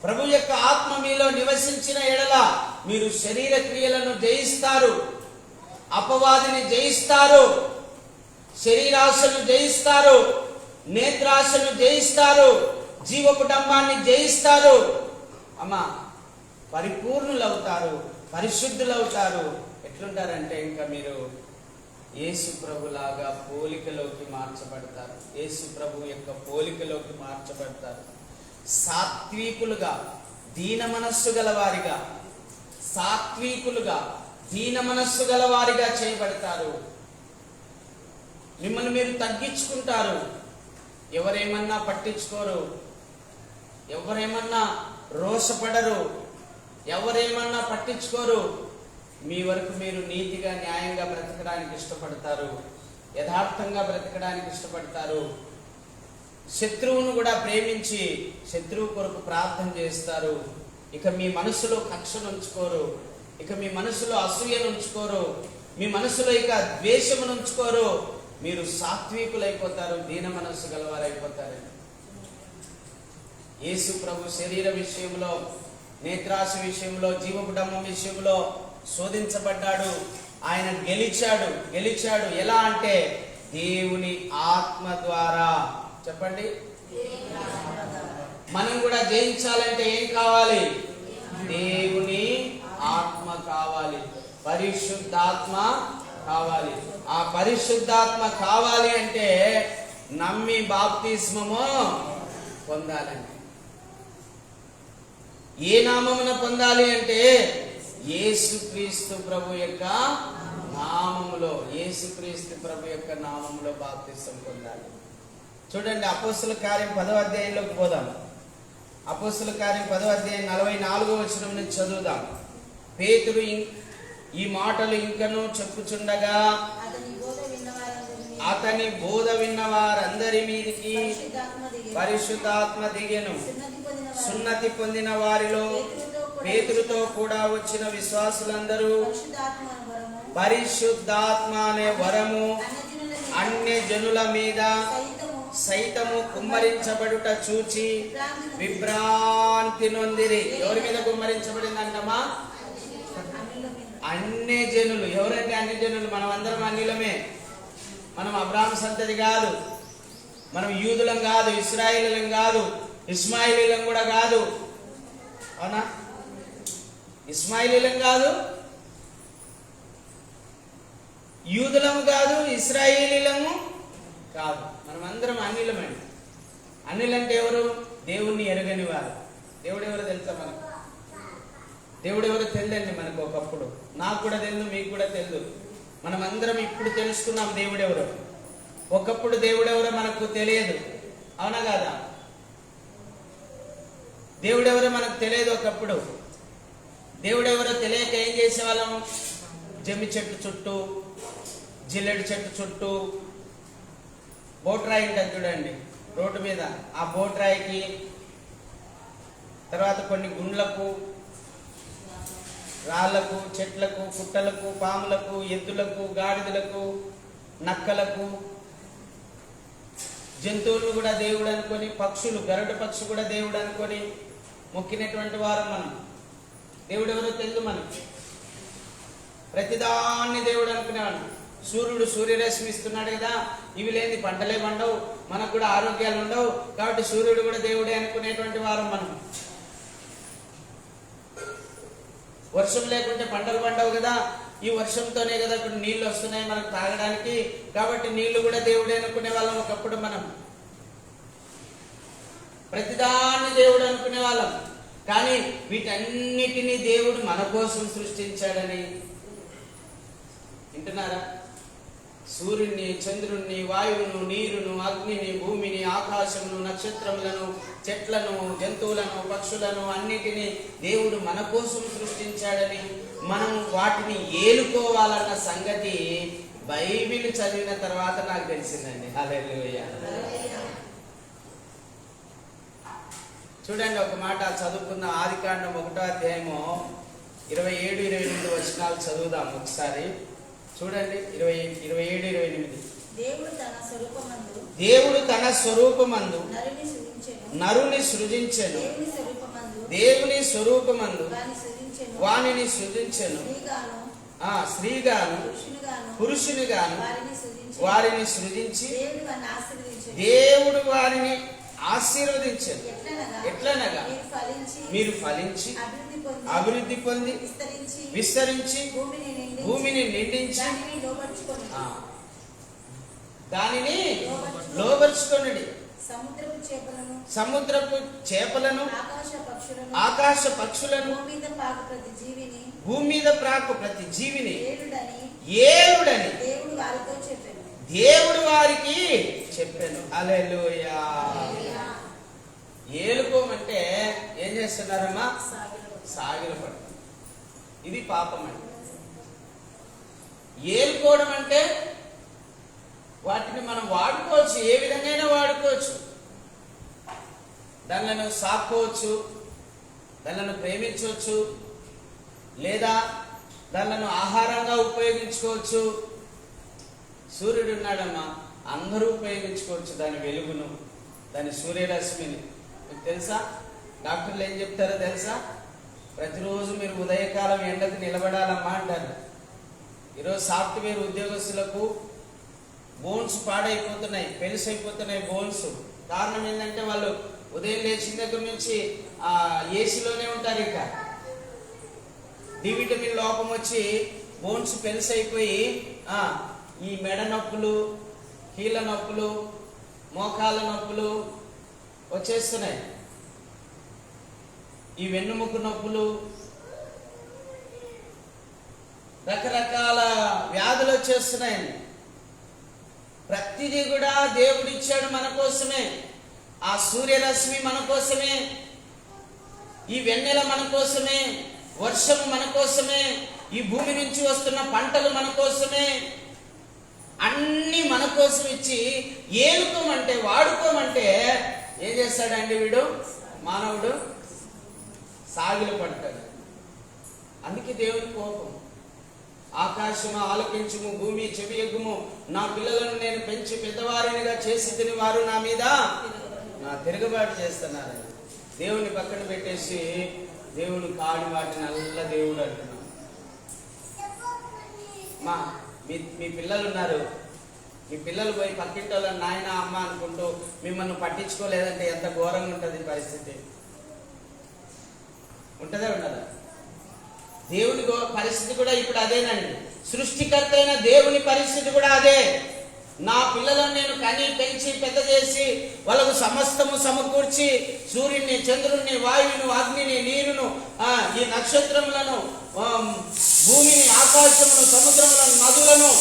ప్రభు యొక్క ఆత్మ మీలో నివసించిన ఎడల మీరు శరీర క్రియలను జయిస్తారు, అపవాదిని జయిస్తారు, శరీరాశను జయిస్తారు, నేత్రాశను జయిస్తారు, జీవకుటుంబాన్ని జయిస్తారు. అమ్మా, పరిపూర్ణులవుతారు, పరిశుద్ధులవుతారు. ఎట్లుంటారంటే ఇంకా మీరు యేసు ప్రభులాగా పోలికలోకి మార్చబడతారు. యేసు ప్రభు యొక్క పోలికలోకి మార్చబడతారు. సాత్వికులుగా, దీన మనస్సు గలవారిగా, సాత్వికులుగా, దీన మనస్సు గలవారిగా చేయబడతారు. మిమ్మల్ని మీరు తగ్గించుకుంటారు. ఎవరేమన్నా పట్టించుకోరు, ఎవరేమన్నా రోషపడరు, ఎవరేమన్నా పట్టించుకోరు. మీ వరకు మీరు నీతిగా, న్యాయంగా బ్రతకడానికి ఇష్టపడతారు, యథార్థంగా బ్రతకడానికి ఇష్టపడతారు. శత్రువును కూడా ప్రేమించి శత్రువు కొరకు ప్రార్థన చేస్తారు. ఇక మీ మనసులో కక్షను ఉంచుకోరు, ఇక మీ మనసులో అసూయను ఉంచుకోరు, మీ మనసులో ఇక ద్వేషమును ఉంచుకోరు. మీరు సాత్వికులైపోతారు, దీన మనస్సు గలవారైపోతారు. యేసు ప్రభు శరీర విషయంలో, నేత్రాశ విషయంలో, జీవకుటుంబం విషయంలో శోధించబడ్డాడు. ఆయన గెలిచాడు. ఎలా అంటే దేవుని ఆత్మ ద్వారా. చెప్పండి, మనం కూడా జయించాలంటే ఏం కావాలి? దేవుని ఆత్మ కావాలి, పరిశుద్ధాత్మ కావాలి. ఆ పరిశుద్ధాత్మ కావాలి అంటే నమ్మి బాప్తిస్మము పొందాలండి. ఏ నామమున పొందాలి అంటే యేసుక్రీస్తు ప్రభు యొక్క నామములో, యేసుక్రీస్తు ప్రభు యొక్క నామములో బాప్తిస్మం పొందాలి. చూడండి, అపోస్తుల కార్యం 10వ అధ్యాయంలోకి పోదాం. అపోస్తుల కార్యం 10వ అధ్యాయం 44వ వచనం నుంచి చదువుదాం. పేతురు ఈ మాటలు ఇంకను చెప్పుచుండగా అతని బోధ విన్న వారందరి మీదికి పరిశుద్ధాత్మ దిగెను. సున్నతి పొందిన వారిలో పేతురుతో కూడా వచ్చిన విశ్వాసులందరూ పరిశుద్ధాత్మ అనే వరము అన్య జనుల మీద సైతము కుమ్మరించబడుట చూచి విభ్రాంతి నొందిరి. ఎవరి మీద కుమ్మరించబడిందంటమా? అన్య జనులు. ఎవరంటే అన్య జనులు? మనం అందరం అన్యులమే. మనం అబ్రాహాము సంతతి కాదు, మనం యూదులం కాదు, ఇశ్రాయేలీలం కాదు, ఇస్మాయిలీలం కూడా కాదు. అవునా? ఇస్మాయిలీలం కాదు, యూదులము కాదు, ఇశ్రాయేలీలము కాదు. మనం అందరం అన్యులమే. అన్యులంటే ఎవరు? దేవుణ్ణి ఎరగని వారు. దేవుడు ఎవరో తెలుసా మనకు? దేవుడు ఎవరో తెలియదండి మనకు. ఒకప్పుడు నాకు కూడా తెలియదు, మీకు కూడా తెలియదు. మనం అందరం ఇప్పుడు తెలుసుకున్నాం దేవుడెవరో. ఒకప్పుడు దేవుడెవరో మనకు తెలియదు. అవునా కాదా? దేవుడెవరో మనకు తెలియదు ఒకప్పుడు. దేవుడు ఎవరో తెలియక ఏం చేసేవాళ్ళం? జమ్మి చెట్టు చుట్టూ, జిల్లెడు చెట్టు చుట్టూ బోట్రాయి ఉంటుంది చూడండి రోడ్డు మీద, ఆ బోట్రాయికి తర్వాత కొన్ని గుండ్లకు, రాళ్లకు, చెట్లకు, పుట్టలకు, పాములకు, ఎద్దులకు, గాడిదలకు, నక్కలకు, జంతువులు కూడా దేవుడు అనుకొని, పక్షులు, గరుడ పక్షి కూడా దేవుడు అనుకొని మొక్కినటువంటి వారం మనం. దేవుడు ఎవరో తెలుసు మనకి. ప్రతిదాన్ని దేవుడు అనుకునేవాడు. సూర్యుడు సూర్యరశ్మి ఇస్తున్నాడు కదా, ఇవి లేని పంటలే పండవు, మనకు కూడా ఆరోగ్యాలు ఉండవు, కాబట్టి సూర్యుడు కూడా దేవుడే అనుకునేటువంటి వారం మనం. వర్షం లేకుంటే పంటలు పండవు కదా, ఈ వర్షంతోనే కదా ఇప్పుడు నీళ్లు వస్తున్నాయి మనకు తాగడానికి, కాబట్టి నీళ్లు కూడా దేవుడే అనుకునే వాళ్ళం ఒకప్పుడు మనం. ప్రతిదాన్ని దేవుడు అనుకునే వాళ్ళం. కానీ వీటన్నిటినీ దేవుడు మన కోసం సృష్టించాడని వింటున్నారా? సూర్యుని, చంద్రుణ్ణి, వాయువును, నీరును, అగ్నిని, భూమిని, ఆకాశమును, నక్షత్రములను, చెట్లను, జంతువులను, పక్షులను అన్నిటినీ దేవుడు మన కోసం సృష్టించాడని, మనం వాటిని ఏలుకోవాలన్న సంగతి బైబిల్ చదివిన తర్వాత నాకు తెలిసిందండి. హల్లెలూయా. చూడండి, ఒక మాట చదువుకున్న ఆదికాండం 1వ అధ్యాయము 27, 28 వచనాలు చదువుదాం ఒకసారి. చూడండి, 27, 28. దేవుడు తన స్వరూపమందు నరుని సృజించెను, దేవుని స్వరూపమందు వానిని సృజించెను, స్త్రీగాను పురుషునిగాను వారిని సృజించి దేవుడు వారిని ఆశీర్వదించెను. ఎట్లనగా మీరు ఫలించి అభివృద్ధి పొంది విస్తరించి భూమిని నిండించి దానిని లోబర్చుకొనుడి. సముద్రపు చేపలను, ఆకాశ పక్షులను, భూమి మీద ప్రాకు ప్రతి జీవిని ఏలుడని దేవుడు వారికి చెప్పాను. హల్లెలూయా. ఏలుకోమంటే ఏం చేస్తున్నారమ్మా? సాగిల పడతాం. ఇది పాపం అండి. ఏలుకోవడం అంటే వాటిని మనం వాడుకోవచ్చు, ఏ విధంగా వాడుకోవచ్చు. దానిలను సాక్కోవచ్చు, దానిలను ప్రేమించవచ్చు, లేదా దానిలను ఆహారంగా ఉపయోగించుకోవచ్చు. సూర్యుడు ఉన్నాడమ్మా, అందరూ ఉపయోగించుకోవచ్చు దాని వెలుగును, దాని సూర్యరశ్మిని. మీకు తెలుసా డాక్టర్లు ఏం చెప్తారో తెలుసా? ప్రతిరోజు మీరు ఉదయకాలం ఎండకు నిలబడాలమ్మా అంటారు. ఈరోజు సాఫ్ట్వేర్ ఉద్యోగస్తులకు బోన్స్ పాడైపోతున్నాయి, పెలుసైపోతున్నాయి బోన్స్. కారణం ఏంటంటే వాళ్ళు ఉదయం లేచిన దగ్గర నుంచి ఏసీలోనే ఉంటారు. ఇక డి విటమిన్ లోపం వచ్చి బోన్స్ పెలుసైపోయి ఈ మెడ నొప్పులు, కీళ్ళ నొప్పులు, మోకాళ్ళ నొప్పులు వచ్చేస్తున్నాయి. ఈ వెన్నుముక నొప్పులు, రకరకాల వ్యాధులు వచ్చేస్తున్నాయండి. ప్రతిదీ కూడా దేవుడిచ్చాడు మన కోసమే. ఆ సూర్యరశ్మి మన కోసమే, ఈ వెన్నెల మన కోసమే, వర్షం మన కోసమే, ఈ భూమి నుంచి వస్తున్న పంటలు మన కోసమే, అన్ని మన కోసం ఇచ్చి ఏలుకోమంటే, వాడుకోమంటే ఏం చేస్తాడండి వీడు? మానవుడు సాగిలు పడతాడు. అందుకే దేవుని కోపం. ఆకాశము ఆలకించుము, భూమి చెవియగ్గుము, నా పిల్లలను నేను పెంచి పెద్దవారినిగా చేసి తిని వారు నా మీద తిరుగుబాటు చేస్తున్నారు. దేవుని పక్కన పెట్టేసి దేవుడు కాడి వాటి నల్ల దేవుడు అంటున్నాం. మీ పిల్లలు ఉన్నారు, మీ పిల్లలు పోయి పక్కింటి వాళ్ళని నాయన అమ్మ అనుకుంటూ మిమ్మల్ని పట్టించుకోలేదంటే ఎంత ఘోరంగా ఉంటుంది పరిస్థితి. ఉంటుందా ఉండదా? దేవుని పరిస్థితి కూడా ఇప్పుడు అదేనండి. సృష్టికర్త అయిన దేవుని పరిస్థితి కూడా అదే. నా పిల్లలను నేను కని పెంచి పెద్ద చేసి వాళ్ళకు సమస్తము సమకూర్చి సూర్యుని, చంద్రుణ్ణి, వాయువును, అగ్నిని, నీరును, ఈ నక్షత్రములను, భూమిని, ఆకాశమును, సముద్రములను, నదులను,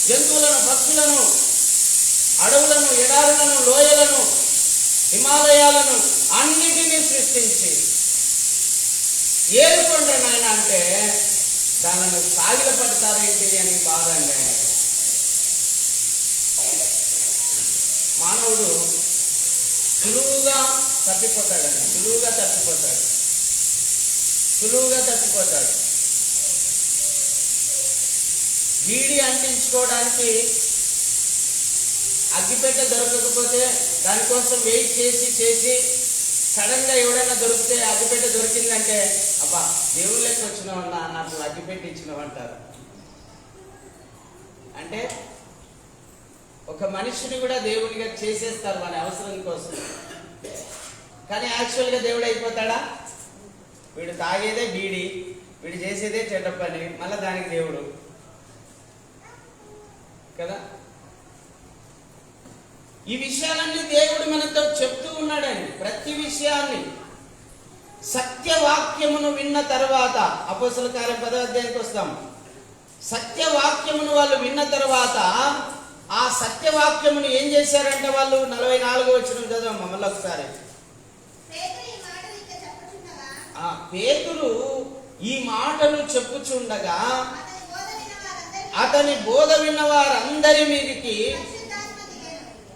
జంతువులను, పక్షులను, అడవులను, ఎడారులను, లోయలను, హిమాలయాలను అన్నిటినీ సృష్టించి ఏలుకోండి నాయన అంటే దానిని సాగిల పడతారేంటి అని బాధ అండి ఆయన. మానవుడు సులువుగా తప్పిపోతాడండి, సులువుగా తప్పిపోతాడు. బీడి అంటించుకోవడానికి అగ్గిపెట్టె దొరకకపోతే దానికోసం వెయిట్ చేసి సడన్గా ఎవడైనా దొరికితే అగ్గిపెట్టె దొరికిందంటే అబ్బా దేవుళ్ళకి లెక్క వచ్చినావన్నా, నాకు అగ్గిపెట్టె ఇచ్చినావంటారు. అంటే ఒక మనిషిని కూడా దేవుడిగా చేసేస్తారు మన అవసరం కోసం. కానీ యాక్చువల్గా దేవుడు అయిపోతాడా? వీడు తాగేదే బీడి, వీడు చేసేదే చెడ్డ పని, మళ్ళీ దానికి దేవుడు కదా. ఈ విషయాలన్నీ దేవుడు మనతో చెప్తూ ఉన్నాడండి. ప్రతి విషయాన్ని సత్యవాక్యమును విన్న తర్వాత, అపోస్తలుల కార్యం 10వ అధ్యాయానికి వస్తాం. సత్యవాక్యమును వాళ్ళు విన్న తర్వాత ఆ సత్యవాక్యమును ఏం చేశారంటే వాళ్ళు 44వ వచనం చదవమ్మ మళ్ళీ ఒకసారి. పేతురు ఈ మాటలు చెప్పుచుండగా అతని బోధ విన్న వారందరి మీదికి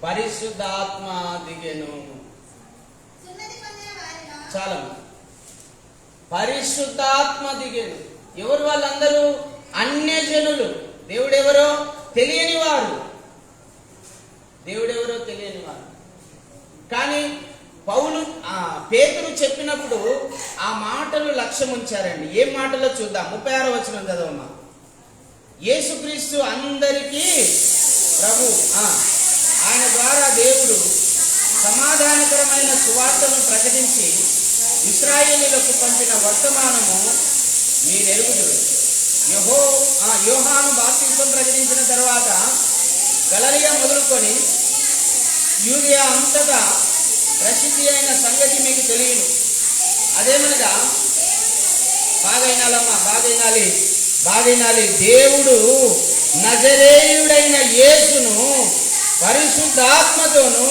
పరిశుద్ధాత్మ దిగెను. చాలా పరిశుద్ధాత్మ దిగెను. ఎవరు వాళ్ళందరూ? అన్యజనులు. దేవుడెవరో తెలియని వారు. కానీ పేతురు చెప్పినప్పుడు ఆ మాటలు లక్ష్యం ఉంచారండి. ఏం మాటలో చూద్దాం. 36వ వచనం చదవమ్మా. యేసుక్రీస్తు అందరికీ ప్రభు, ఆయన ద్వారా దేవుడు సమాధానకరమైన సువార్తను ప్రకటించి ఇశ్రాయేలీయులకు పంపిన వర్తమానము మీరెరుగుదురు. యోహాను బాప్తిసం ప్రకటించిన తర్వాత గలిలయ మొదలుకొని యూదయా అంతటా ప్రసిద్ధి అయిన సంగతి మీకు తెలియను. అదేమనగా బాగైనాలి దేవుడు నజరేయుడైన యేసును పరిశుద్ధాత్మతోను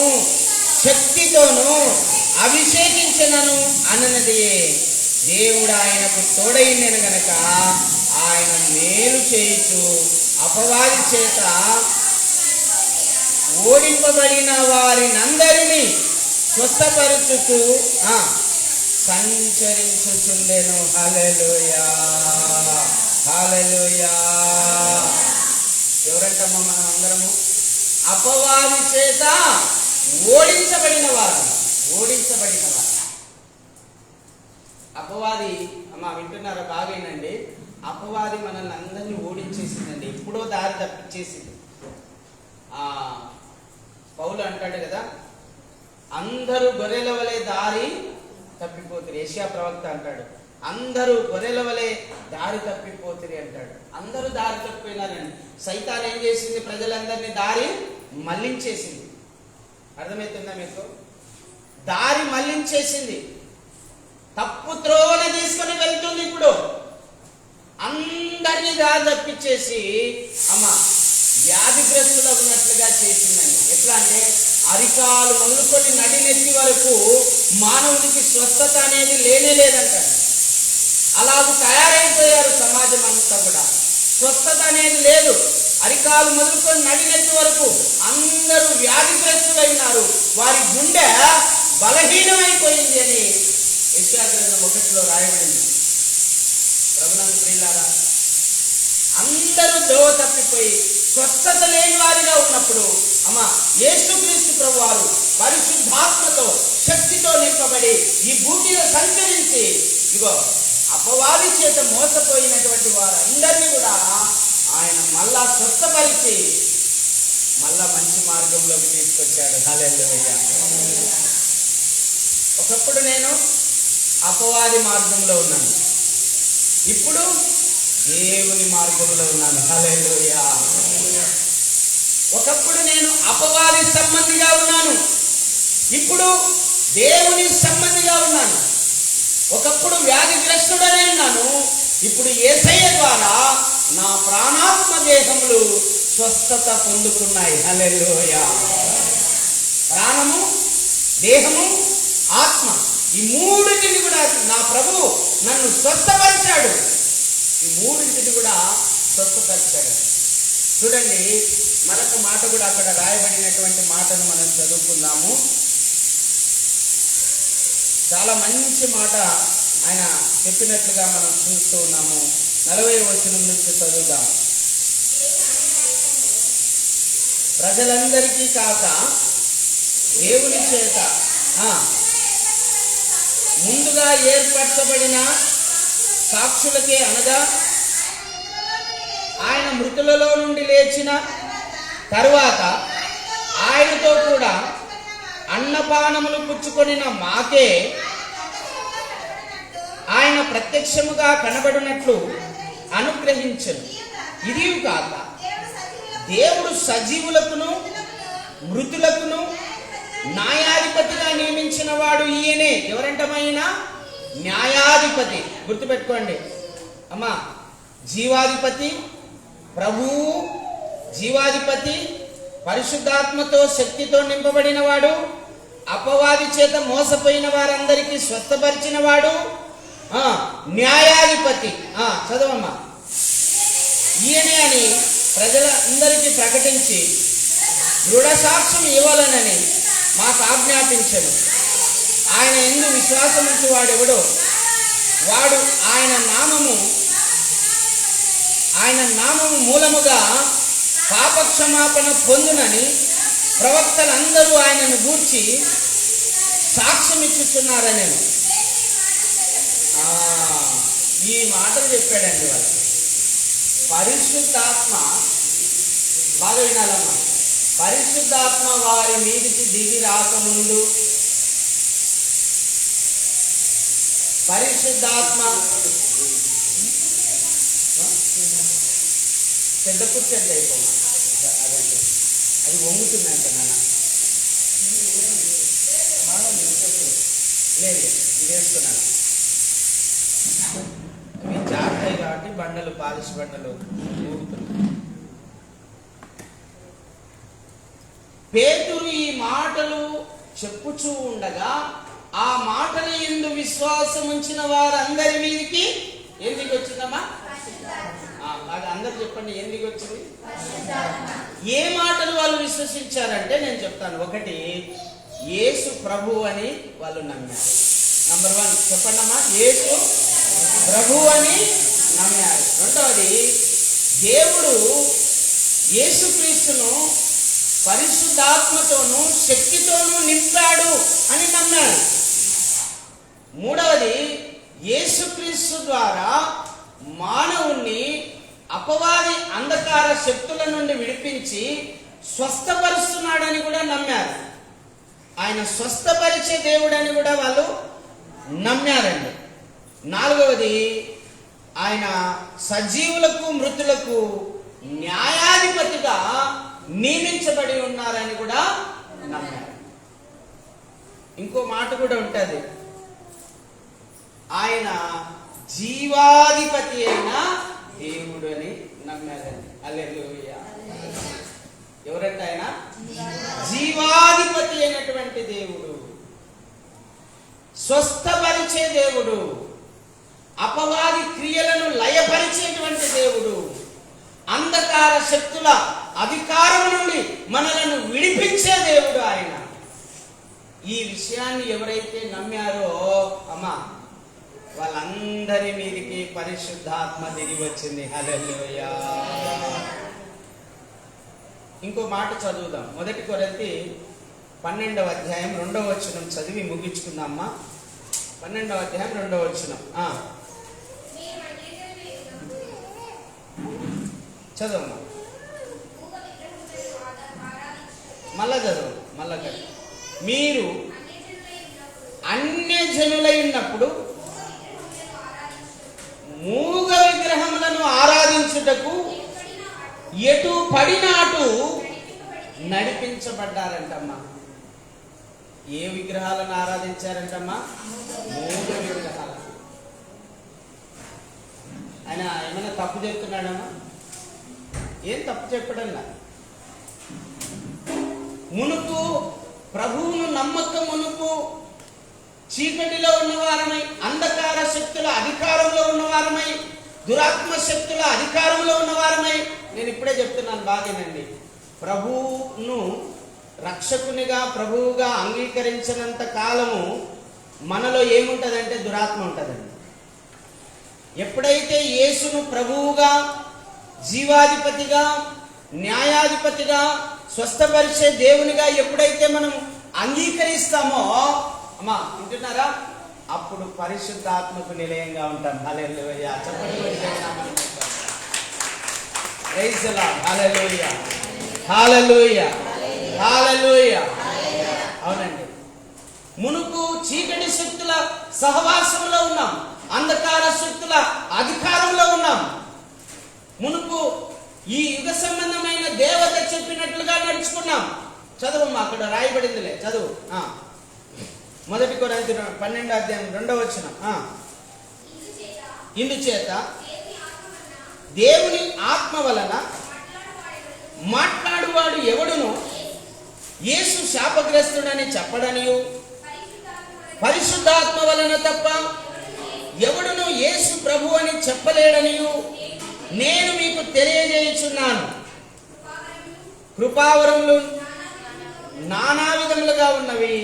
శక్తితోను అభిషేకించెనను అన్నది. దేవుడు ఆయనకు తోడైందెను గనక ఆయన మేలు చేయుచు అపవాది చేత ఓడింపబడిన వారినందరినీ స్వస్థపరుచుతూ సంచరించుచుండెను. హల్లెలూయా. ఎవరంటమ్మా మనం అందరము? అపవాది చేత ఓడించబడిన వారు. అపవాది వింటున్నారా? బాగేనండి. అపవాది మనల్ని అందరినీ ఓడించేసిందండి. ఎప్పుడో దారి తప్పించేసింది. పౌలు అంటాడు కదా, అందరూ గొర్రెల వలె దారి తప్పిపోతురు. యెషయా ప్రవక్త అంటాడు, అందరూ గొర్రెల వలె దారి తప్పిపోతురు అంటాడు. అందరూ దారి తప్పిపోయినారండి. సైతాన్ ఏం చేసింది? ప్రజలందరినీ దారి మళ్లించేసింది. అర్థమవుతుందా మీకు? దారి మళ్లించేసింది. తప్పు త్రోవని తీసుకొని వెళ్తుంది. ఇప్పుడు అందరినీ దారి తప్పించేసి వ్యాధిగ్రస్తులు ఉన్నట్లుగా చేసిందండి. ఎట్లా అంటే అరికాలు మొదలుకొని నడినెత్తి వరకు మానవుడికి స్వస్థత అనేది లేదంటారు. అలాగూ తయారైపోయారు సమాజం అంతా కూడా. స్వస్థత అనేది లేదు. అరికాలు మొదలుకొని నడినెత్తి వరకు అందరూ వ్యాధిగ్రస్తులైనారు. వారి గుండె బలహీనమైపోయింది అని యెషయా గ్రంథం 1లో రాయబడింది. ప్రభునందు ప్రియులారా, అందరూ దోవ తప్పిపోయి స్వస్థత లేని వారిగా ఉన్నప్పుడు యేసుక్రీస్తు ప్రభువారు పరిశుద్ధాత్మతో శక్తితో నింపబడి ఈ భూమిలో సంచరించి అపవాది చేత మోసపోయినటువంటి వారందరినీ కూడా ఆయన మళ్ళా స్వస్థపరిచి మళ్ళా మంచి మార్గంలోకి తీసుకొచ్చాడు. హల్లెలూయా. ఒకప్పుడు నేను అపవాది మార్గంలో ఉన్నాను, ఇప్పుడు దేవుని మార్గంలో ఉన్నాను. హల్లెలూయా. ఒకప్పుడు నేను అపవాది సంబంధిగా ఉన్నాను, ఇప్పుడు దేవుని సంబంధిగా ఉన్నాను. ఒకప్పుడు వ్యాధిగ్రస్తుడనే ఉన్నాను, ఇప్పుడు యేసయ్య ద్వారా నా ప్రాణాత్మ దేహములు స్వస్థత పొందుకున్నాయి. హల్లెలూయా. ప్రాణము, దేహము, ఆత్మ ఈ మూడింటిని కూడా నా ప్రభు నన్ను స్వస్థపరిచాడు. ఈ మూడింటిని కూడా స్వస్థపరిచాడు. చూడండి, మరొక మాట కూడా అక్కడ రాయబడినటువంటి మాటను మనం చదువుకుందాము. చాలా మంచి మాట ఆయన చెప్పినట్లుగా మనం చూస్తూ ఉన్నాము. 40వ వచనం నుంచి చదువుదాం. ప్రజలందరికీ కాక దేవుని చేత ముందుగా ఏర్పరచబడిన సాక్షులకే, అనగా ఆయన మృతులలో నుండి లేచిన తరువాత ఆయనతో కూడా అన్నపానములు పుచ్చుకొనిన మాకే ఆయన ప్రత్యక్షముగా కనబడినట్లు అనుగ్రహించను. ఇది కాక దేవుడు సజీవులకును మృతులకును న్యాయాధిపతిగా నియమించిన వాడు ఈయనే. ఎవరంటమైనా న్యాయాధిపతి. గుర్తుపెట్టుకోండి అమ్మా. జీవాధిపతి, ప్రభువు, జీవాధిపతి, పరిశుద్ధాత్మతో శక్తితో నింపబడిన వాడు, అపవాది చేత మోసపోయిన వారందరికీ స్వస్థపరిచిన వాడు, న్యాయాధిపతి. చదవమ్మా. ఈయనే అని ప్రజలందరికీ ప్రకటించి దృఢ సాక్ష్యం ఇవ్వాలనని మాకు ఆజ్ఞాపించను. ఆయన యందు విశ్వాసం ఉంచి వాడెవడో వాడు ఆయన నామము మూలముగా పాపక్షమాపణ పొందునని ప్రవక్తలందరూ ఆయనను గూర్చి సాక్ష్యం ఇచ్చుతున్నారని ఈ మాటలు చెప్పాడండి వాళ్ళు. పరిశుద్ధాత్మ, బాగా వినాలమ్మా, పరిశుద్ధాత్మ వారి మీదికి దిగి రాకముందు, పరిశుద్ధాత్మ పెద్ద కుర్చీ అంటే అయిపోమా, అదంటే అది వంగుతుందంట నాన్న. లేదు, ఇది వేస్తున్నాను. అవి జాగ్రత్త కాబట్టి బండలు, పాలిష్ బండలు ఊగుతున్నాయి. పేతురు ఈ మాటలు చెప్పుచూ ఉండగా ఆ మాటల యందు విశ్వాసం ఉంచిన వారందరి మీదకి ఎందుకు వచ్చిందమ్మా? అందరు చెప్పండి, ఎందుకు వచ్చింది? ఏ మాటలు వాళ్ళు విశ్వసించారంటే నేను చెప్తాను. ఒకటి, యేసు ప్రభు అని వాళ్ళు నమ్మారు. నంబర్ 1 చెప్పండి అమ్మా, యేసు ప్రభు అని నమ్మారు. రెండవది, దేవుడు యేసుక్రీస్తును పరిశుద్ధాత్మతోనూ శక్తితోనూ నింపాడు అని నమ్మాడు. మూడవది, యేసుక్రీస్తు ద్వారా మానవుణ్ణి అపవాది అంధకార శక్తుల నుండి విడిపించి స్వస్థపరుస్తున్నాడని కూడా నమ్మారు. ఆయన స్వస్థపరిచే దేవుడని కూడా వాళ్ళు నమ్మారండి. నాలుగవది, ఆయన సజీవులకు మృతులకు న్యాయాధిపతిగా నియమించబడి ఉన్నారని కూడా నమ్మారు. ఇంకో మాట కూడా ఉంటుంది, ఆయన జీవాధిపతి అయిన దేవుడు అని నమ్మారండి. హల్లెలూయా. ఎవరంటే ఆయన జీవాధిపతి అయినటువంటి దేవుడు, స్వస్థపరిచే దేవుడు, అపవాది క్రియలను లయపరిచేటువంటి దేవుడు, అంధకార శక్తుల అధికారం నుండి మనలను విడిపించే దేవుడు ఆయన. ఈ విషయాన్ని ఎవరైతే నమ్మారో అమ్మా, వాళ్ళందరి మీదకి పరిశుద్ధాత్మ దిగి వచ్చింది. హల్లెలూయా. ఇంకో మాట చదువుదాం. 1 కొరింథీ 12వ అధ్యాయం 2వ వచనం చదివి ముగించుకుందామా. 12వ అధ్యాయం 2వ వచనం చదవమ్మా. మళ్ళా చదవు, మళ్ళా చదువు. మీరు అన్యజనులై ఉన్నప్పుడు మూగ విగ్రహములను ఆరాధించుటకు ఎటు పడినాటు నడిపించబడ్డారంటమ్మా. ఏ విగ్రహాలను ఆరాధించారంటమ్మా? మూగ విగ్రహాలు. ఆయన ఏమైనా తప్పు చెప్తున్నాడమ్మా? ఏం తప్పు చెప్పడంలా. మునుపు ప్రభువును నమ్మక మునుపు చీకటిలో ఉన్నవారమై, అంధకార శక్తుల అధికారంలో ఉన్నవారమై, దురాత్మ శక్తుల అధికారంలో ఉన్నవారమై, నేను ఇప్పుడే చెప్తున్నాను బాగానండి, ప్రభువును రక్షకునిగా ప్రభువుగా అంగీకరించినంత కాలము మనలో ఏముంటుందంటే దురాత్మ ఉంటుందండి. ఎప్పుడైతే యేసును ప్రభువుగా, జీవాధిపతిగా, న్యాయాధిపతిగా, స్వస్థపరిచే దేవునిగా ఎప్పుడైతే మనం అంగీకరిస్తామో, అమ్మా వింటున్నారా, అప్పుడు పరిశుద్ధాత్మకు నిలయంగా ఉంటాం. Hallelujah. Praise the Lord. Hallelujah, hallelujah, hallelujah. అవునండి, మునుపు చీకటి శక్తుల సహవాసంలో ఉన్నాం, అంధకార శక్తుల అధికారంలో ఉన్నాం. మునుపు ఈ యుగ సంబంధమైన దేవత చెప్పినట్లుగా నడుచుకున్నాం. చదువమ్మా, అక్కడ రాయబడిందిలే, చదువు. 1 కొరింథీయుల 12వ అధ్యాయం 2వ వచనం. ఇందుచేత దేవుని ఆత్మ వలన మాట్లాడువాడు ఎవడును యేసు శాపగ్రస్తుడని చెప్పడనియు, పరిశుద్ధాత్మ వలన తప్ప ఎవడును యేసు ప్రభు అని చెప్పలేడనియు నేను మీకు తెలియజేయుచున్నాను. కృపావరములు నానా విధములుగా ఉన్నవి,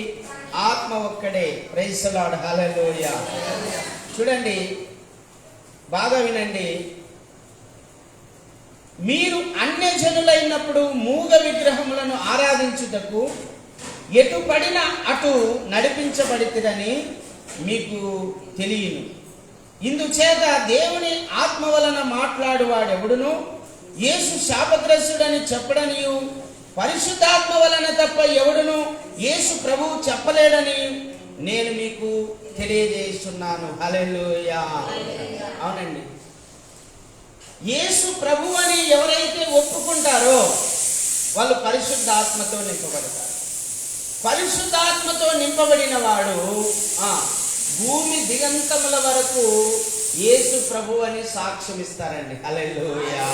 ఆత్మ ఒక్కడే. Praise the Lord. హల్లెలూయా. చూడండి, బాగా వినండి. మీరు అన్యజనులైనప్పుడు మూగ విగ్రహములను ఆరాధించుటకు ఎటు పడిన అటు నడిపించబడితిరని మీకు తెలియను. ఇందుచేత దేవుని ఆత్మ వలన మాట్లాడువాడెవడును యేసు శాపగ్రస్తుడని చెప్పడనియు, పరిశుద్ధాత్మ వలన తప్ప ఎవడును యేసు ప్రభువు చెప్పలేడని నేను మీకు తెలియజేస్తున్నాను. హల్లెలూయా. అవునండి, యేసు ప్రభు అని ఎవరైతే ఒప్పుకుంటారో వాళ్ళు పరిశుద్ధాత్మతో నింపబడతారు. పరిశుద్ధాత్మతో నింపబడిన వాడు భూమి దిగంతముల వరకు యేసు ప్రభు అని సాక్ష్యం ఇస్తారండి. హల్లెలూయా.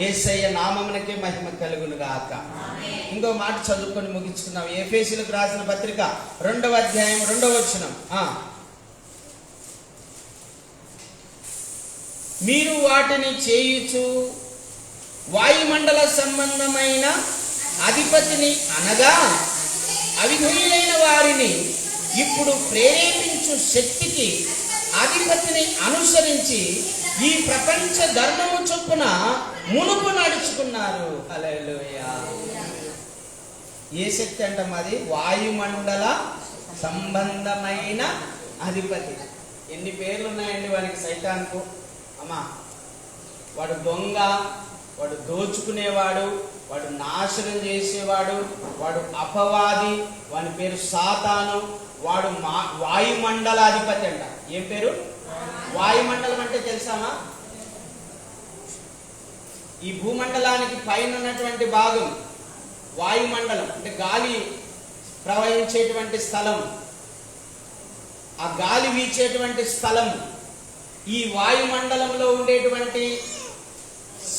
యేసయ్య నామమునకే మహిమ కలుగును గాక. ఇంకో మాట చదువుకొని ముగించుకుందాం. ఎఫెసీయులకు రాసిన పత్రిక 2వ అధ్యాయం 2వ వచనం. మీరు వాటిని చేయుచు వాయుమండల సంబంధమైన అధిపతిని అనగా అవిధేయులైన వారిని ఇప్పుడు ప్రేరేపించు శక్తికి అధిపతిని అనుసరించి ఈ ప్రపంచ ధర్మము చొప్పున మునుపు నడుచుకున్నారు. హల్లెలూయా. ఏ శక్తి అంట మాది? వాయుమండల సంబంధమైన అధిపతి. ఎన్ని పేర్లు ఉన్నాయండి వానికి, సైతాన్కు. అమ్మా, వాడు దొంగ, వాడు దోచుకునేవాడు, వాడు నాశనం చేసేవాడు, వాడు అపవాది, వాని పేరు సాతాను, వాడు వాయుమండలాధిపతి అంట. ఏం పేరు? వాయుమండలం అంటే తెలుసామా? ఈ భూమండలానికి పైన ఉన్నటువంటి భాగం వాయుమండలం అంటే గాలి ప్రవహించేటువంటి స్థలం, ఆ గాలి వీచేటువంటి స్థలం. ఈ వాయుమండలంలో ఉండేటువంటి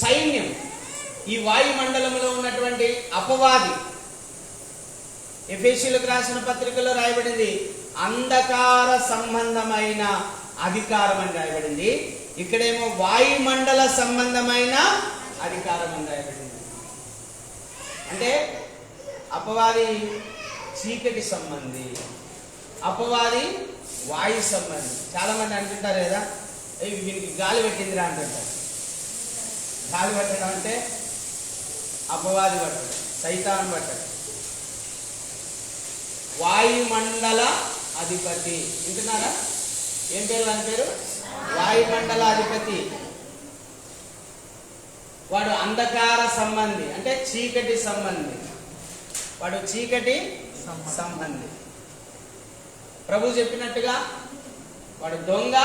సైన్యం, ఈ వాయుమండలంలో ఉన్నటువంటి అపవాది. ఎఫెసీయులకు రాసిన పత్రికలో రాయబడింది అంధకార సంబంధమైన అధికారం అని రాయబడింది. ఇక్కడేమో వాయుమండల సంబంధమైన అధికారం అని రాయబడింది. అంటే అపవాది చీకటి సంబంధి, అపవాది వాయు సంబంధి. చాలా మంది అంటుంటారు కదా, వీనికి గాలి పెట్టిందిరా అంటుంటారు. గాలి పట్టడం అంటే అపవాది పట్టడం, సైతాన్ పట్టడం. వాయుమండల అధిపతి వింటున్నారా? ఏం పేరు అని పేరు? వాయుమండల అధిపతి. వాడు అంధకార సంబంధి అంటే చీకటి సంబంధి. వాడు చీకటి సంబంధి. ప్రభు చెప్పినట్టుగా వాడు దొంగ,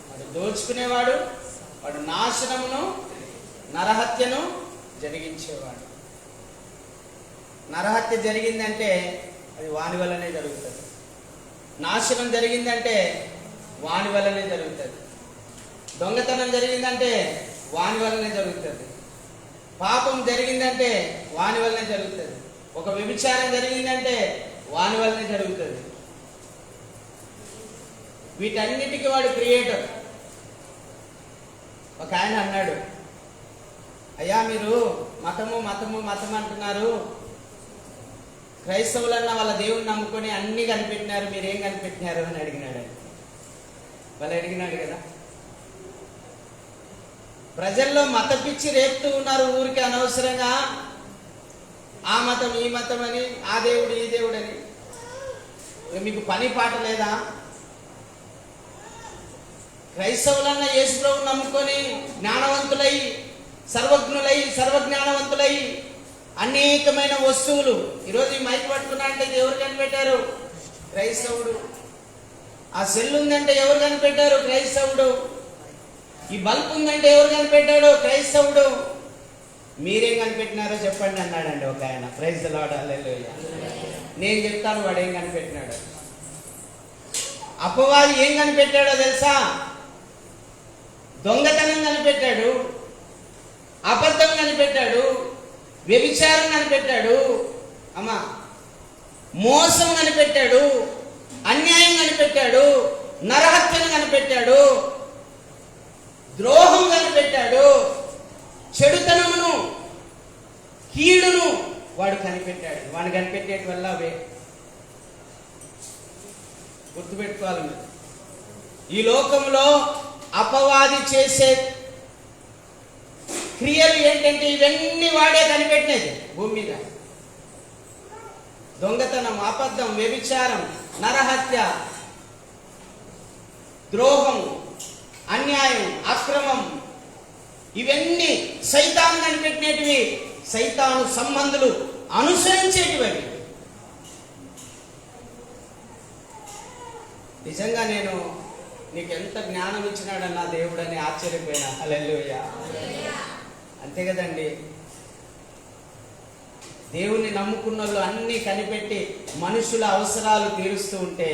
వాడు దోచుకునేవాడు, వాడు నాశనమును నరహత్యను జరిగించేవాడు. నరహత్య జరిగిందంటే అది వాని వల్లనే జరుగుతుంది. నాశనం జరిగిందంటే వాని వల్లనే జరుగుతుంది. దొంగతనం జరిగిందంటే వాని వల్లనే జరుగుతుంది. పాపం జరిగిందంటే వాని వల్లనే జరుగుతుంది. ఒక వ్యభిచారం జరిగిందంటే వాని వల్లనే జరుగుతుంది. వీటన్నిటికీ వాడు క్రియేటర్. ఒక ఆయన అన్నాడు, అయ్యా మీరు మతము మతము మతం అంటున్నారు, క్రైస్తవులన్న వాళ్ళ దేవుణ్ణి నమ్ముకొని అన్ని కనిపెట్టినారు, మీరేం కనిపెట్టినారు అని అడిగినాడు. వాళ్ళు అడిగినాడు కదా. ప్రజల్లో మత పిచ్చి రేపుతూ ఉన్నారు ఊరికి అనవసరంగా. ఆ మతం ఈ మతం అని, ఆ దేవుడు ఈ దేవుడు అని. మీకు పని పాట లేదా? క్రైస్తవులన్న యేసు ప్రభువుని నమ్ముకొని జ్ఞానవంతులై, సర్వజ్ఞులై, సర్వజ్ఞానవంతులై అనేకమైన వస్తువులు. ఈరోజు ఈ మైక్ పట్టుకున్నా అంటే ఎవరు కనిపెట్టారు? క్రైస్తవుడు. ఆ సెల్ ఉందంటే ఎవరు కనిపెట్టారు? క్రైస్తవుడు. ఈ బల్బ్ ఉందంటే ఎవరు కనిపెట్టాడు? క్రైస్తవుడు. మీరేం కనిపెట్టినారో చెప్పండి అన్నాడండి ఒక ఆయన. ప్రైజ్ ది లార్డ్, హల్లెలూయా. నేను చెప్తాను వాడు ఏం కనిపెట్టినాడు. అపవాది ఏం కనిపెట్టాడో తెలుసా? దొంగతనం కనిపెట్టాడు, అబద్ధం కనిపెట్టాడు, వ్యభిచారం కనిపెట్టాడు, అమ్మా మోసం కనిపెట్టాడు, అన్యాయం కనిపెట్టాడు, నరహత్యను కనిపెట్టాడు, ద్రోహం కనిపెట్టాడు, చెడుతనమును, కీడును వాడు కనిపెట్టాడు. వాడు కనిపెట్టేటి వల్ల అవే గుర్తుపెట్టుకోవాలి మీరు. ఈ లోకంలో అపవాది చేసే క్రియలు ఏంటంటే ఇవన్నీ వాడే కనిపెట్టినది భూమి మీద. దొంగతనం, అబద్ధం, వ్యభిచారం, నరహత్య, ద్రోహం, అన్యాయం, అక్రమం, ఇవన్నీ సైతాను కనిపెట్టినటివి. సైతాను సంబంధులు అనుసరించేటివి. నిజంగా నేను నీకు ఎంత జ్ఞానం ఇచ్చినాడన్నా దేవుడని ఆశ్చర్యపోయినా. హల్లెలూయా. అంతే కదండి. దేవుణ్ణి నమ్ముకున్న వాళ్ళు అన్నీ కనిపెట్టి మనుషుల అవసరాలు తీరుస్తూ ఉంటే,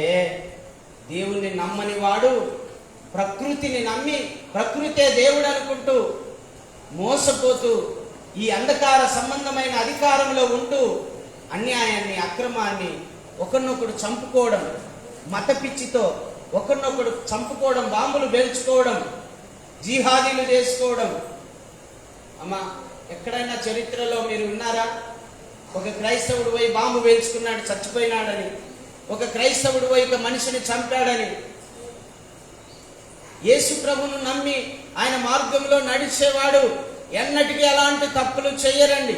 దేవుణ్ణి నమ్మని వాడు ప్రకృతిని నమ్మి ప్రకృతే దేవుడు అనుకుంటూ మోసపోతూ ఈ అంధకార సంబంధమైన అధికారంలో ఉంటూ అన్యాయాన్ని, అక్రమాన్ని, ఒకరినొకడు చంపుకోవడం, మత పిచ్చితో ఒకరినొకడు చంపుకోవడం, బాంబులు పేల్చుకోవడం, జిహాదీలు చేసుకోవడం. అమ్మా ఎక్కడైనా చరిత్రలో మీరు విన్నారా? ఒక క్రైస్తవుడు పోయి బాంబు పేల్చుకున్నాడు, చచ్చిపోయినాడని. ఒక క్రైస్తవుడు పోయి ఒక మనిషిని చంపాడని. యేసు ప్రభువును నమ్మి ఆయన మార్గంలో నడిచేవాడు ఎన్నటికీ అలాంటి తప్పులు చెయ్యరండి.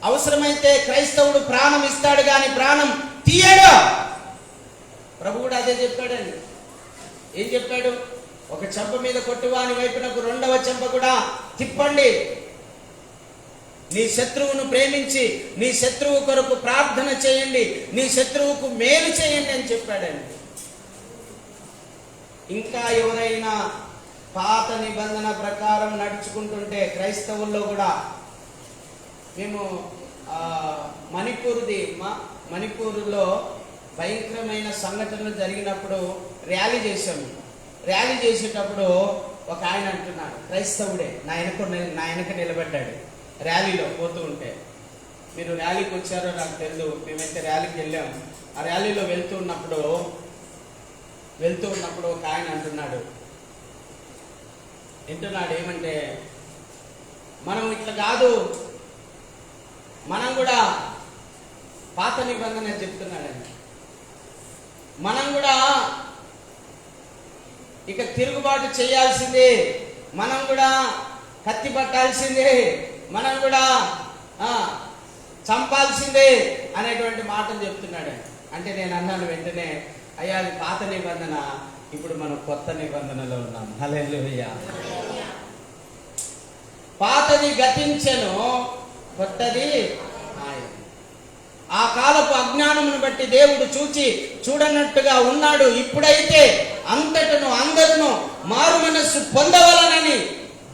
అవసరమైతే క్రైస్తవుడు ప్రాణం ఇస్తాడు కానీ ప్రాణం తీయడు. ప్రభు కూడా అదే చెప్పాడండి. ఏం చెప్పాడు? ఒక చెంప మీద కొట్టువాని వైపునకు రెండవ చెంప కూడా తిప్పండి. నీ శత్రువును ప్రేమించి నీ శత్రువు కొరకు ప్రార్థన చేయండి, నీ శత్రువుకు మేలు చేయండి అని చెప్పాడండి. ఇంకా ఎవరైనా పాత నిబంధన ప్రకారం నడుచుకుంటుంటే క్రైస్తవుల్లో కూడా, మేము మణిపూర్లో భయంకరమైన సంఘటనలు జరిగినప్పుడు ర్యాలీ చేశాము. ర్యాలీ చేసేటప్పుడు ఒక ఆయన అంటున్నాడు, క్రైస్తవుడే, నా వెనక నిలబడ్డాడు ర్యాలీలో పోతూ ఉంటే. మీరు ర్యాలీకి వచ్చారో నాకు తెలియదు, మేమైతే ర్యాలీకి వెళ్ళాము. ఆ ర్యాలీలో వెళ్తూ ఉన్నప్పుడు ఒక ఆయన అంటున్నాడు ఏమంటే, మనం ఇట్లా కాదు, మనం కూడా పాత నిబంధన చెప్తున్నాడండి, మనం కూడా ఇక తిరుగుబాటు చేయాల్సిందే, మనం కూడా కత్తి పట్టాల్సిందే, మనం కూడా చంపాల్సిందే అనేటువంటి మాటలు చెప్తున్నాడు. అంటే నేను అన్నాను వెంటనే, అయ్యా అది పాత నిబంధన, ఇప్పుడు మనం కొత్త నిబంధనలో ఉన్నాం. హల్లెలూయా. పాతది గతించెను, కొత్తది ఆయన. ఆ కాలపు అజ్ఞానమును బట్టి దేవుడు చూడనట్టుగా ఉన్నాడు. ఇప్పుడైతే అంతటను అందరును మారు మనస్సు పొందవలనని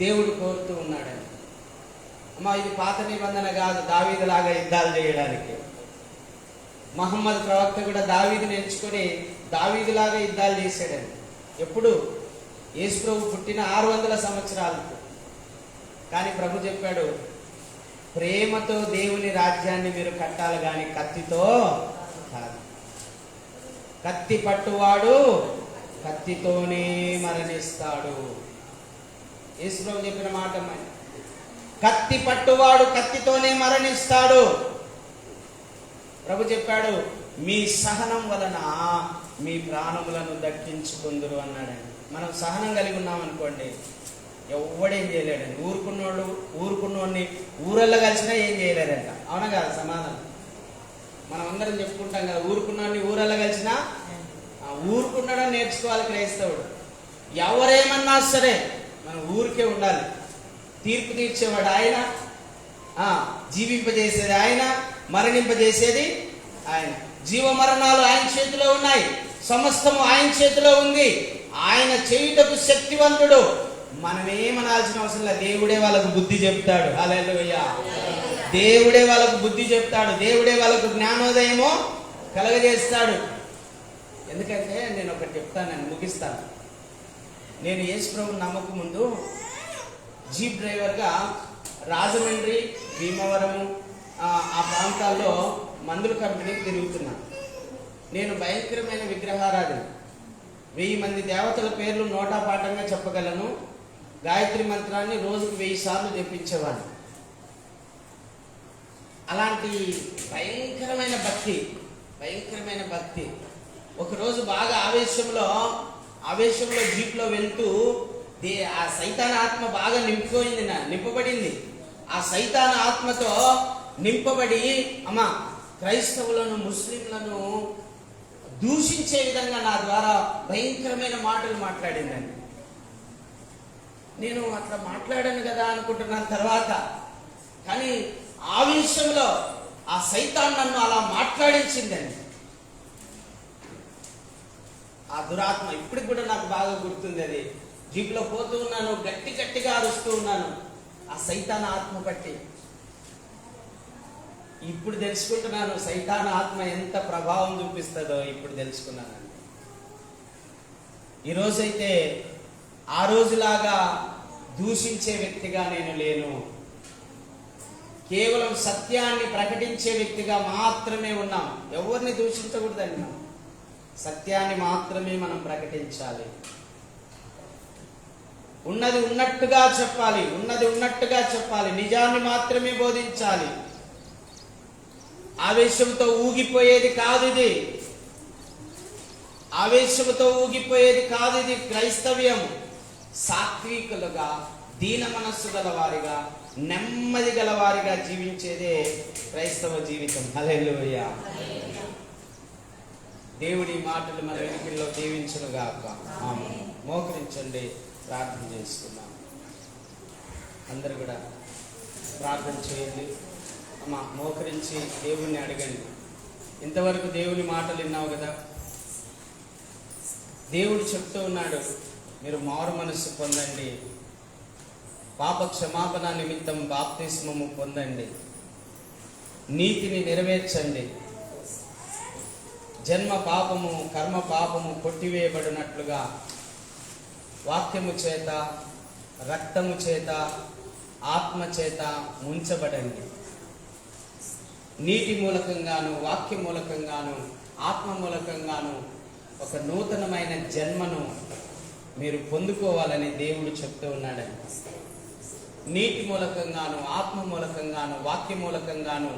దేవుడు కోరుతూ ఉన్నాడని. అమ్మా ఇది పాత నిబంధన కాదు, దావీదులాగా యుద్ధాలు చేయడానికి. మహమ్మద్ ప్రవక్త కూడా దావీదుని ఎంచుకొని దావీదులాగా యుద్ధాలు చేశాడని. ఎప్పుడు? యేసు ప్రభు పుట్టిన 600 సంవత్సరాలకు. కానీ ప్రభు చెప్పాడు, ప్రేమతో దేవుని రాజ్యాన్ని మీరు కట్టాలి కానీ కత్తితో కాదు. కత్తి పట్టువాడు కత్తితోనే మరణిస్తాడు. యేసుప్రభు చెప్పిన మాట, కత్తి పట్టువాడు కత్తితోనే మరణిస్తాడు. ప్రభు చెప్పాడు, మీ సహనం వలన మీ ప్రాణములను దక్కించుకుందురు అన్నాడండి. మనం సహనం కలిగి ఉన్నాం అనుకోండి, ఎవడేం చేయలేడండి. ఊరుకున్నోడిని ఊరల్లో కలిసినా ఏం చేయలేడంట. అవునా కాదు? సమాధానం మనం అందరం చెప్పుకుంటాం కదా, ఊరుకున్నోడిని ఊరల్లో కలిసినా ఊరుకున్నాడని నేర్చుకోవాలి క్రైస్తవుడు. ఎవరేమన్నా సరే మనం ఊరికే ఉండాలి. తీర్పు తీర్చేవాడు ఆయన, జీవింపజేసేది ఆయన, మరణింపజేసేది ఆయన. జీవ మరణాలు ఆయన చేతిలో ఉన్నాయి. సమస్తము ఆయన చేతిలో ఉంది. ఆయన చేయుటకు శక్తివంతుడు. మనమేమనాల్సిన అవసరం లేదు. దేవుడే వాళ్ళకు బుద్ధి చెప్తాడు. హల్లెలూయా. దేవుడే వాళ్ళకు బుద్ధి చెప్తాడు. దేవుడే వాళ్ళకు జ్ఞానోదయమో కలగజేస్తాడు. ఎందుకంటే నేను ఒకటి చెప్తాను, నేను ముగిస్తాను. నేను యేసుప్రభుని నమ్మక ముందు జీప్ డ్రైవర్గా రాజమండ్రి, భీమవరము ఆ ప్రాంతాల్లో మందుల కంపెనీకి తిరుగుతున్నాను. నేను భయంకరమైన విగ్రహారాధన, 1000 మంది దేవతల పేర్లు నోటాపాఠంగా చెప్పగలను. గాయత్రి మంత్రాన్ని రోజుకు 1000 సార్లు జపించేవాడిని. అలాంటి భయంకరమైన భక్తి. ఒకరోజు బాగా ఆవేశంలో జీప్లో వెళ్తూ ఆ సైతాన ఆత్మ బాగా నింపబడింది. ఆ సైతాన ఆత్మతో నింపబడి క్రైస్తవులను, ముస్లింలను దూషించే విధంగా నా ద్వారా భయంకరమైన మాటలు మాట్లాడిందండి. నేను అట్లా మాట్లాడాను కదా అనుకుంటున్నాను తర్వాత. కానీ ఆవేశంలో ఆ సైతాన్ నన్ను అలా మాట్లాడించిందండి. ఆ దురాత్మ ఇప్పటికి కూడా నాకు బాగా గుర్తుంది. అది జీప్లో పోతూ ఉన్నాను, గట్టిగా అరుస్తూ ఉన్నాను ఆ సైతాన ఆత్మ పట్టి. ఇప్పుడు తెలుసుకుంటున్నాను సైతాన ఆత్మ ఎంత ప్రభావం చూపిస్తుందో. ఇప్పుడు తెలుసుకున్నానండి. ఈరోజైతే ఆ రోజులాగా దూషించే వ్యక్తిగా నేను లేను. కేవలం సత్యాన్ని ప్రకటించే వ్యక్తిగా మాత్రమే ఉన్నాం. ఎవరిని దూషించకూడదండి. మనం సత్యాన్ని మాత్రమే మనం ప్రకటించాలి. ఉన్నది ఉన్నట్టుగా చెప్పాలి. నిజాన్ని మాత్రమే బోధించాలి. ఆవేశంతో ఊగిపోయేది కాదు ఇది క్రైస్తవ్యం. సాత్వికులుగా, దీన మనస్సు గలవారిగా, నెమ్మది గలవారిగా జీవించేదే క్రైస్తవ జీవితం. హల్లెలూయా. దేవుడి మాటలు మన వెనుకల్లో దీవించునుగాక. ఆమేన్. మోకరించండి, ప్రార్థన చేసుకుందాం. అందరూ కూడా ప్రార్థన చేయండి. మోకరించి దేవుణ్ణి అడగండి. ఇంతవరకు దేవుని మాటలు విన్నావు కదా. దేవుడు చెప్తూ ఉన్నాడు, మీరు మారు మనస్సు పొందండి, పాప క్షమాపణ నిమిత్తం బాప్తిస్మము పొందండి, నీతిని నెరవేర్చండి, జన్మ పాపము కర్మ పాపము కొట్టివేయబడినట్లుగా వాక్యము చేత, రక్తము చేత, ఆత్మ చేత ముంచబడండి. నీటి మూలకంగాను, వాక్య మూలకంగాను, ఆత్మ మూలకంగాను ఒక నూతనమైన జన్మను మీరు పొందుకోవాలని దేవుడు చెప్తూ ఉన్నాడండి. నీటి మూలకంగాను, ఆత్మ మూలకంగాను, వాక్య మూలకంగాను,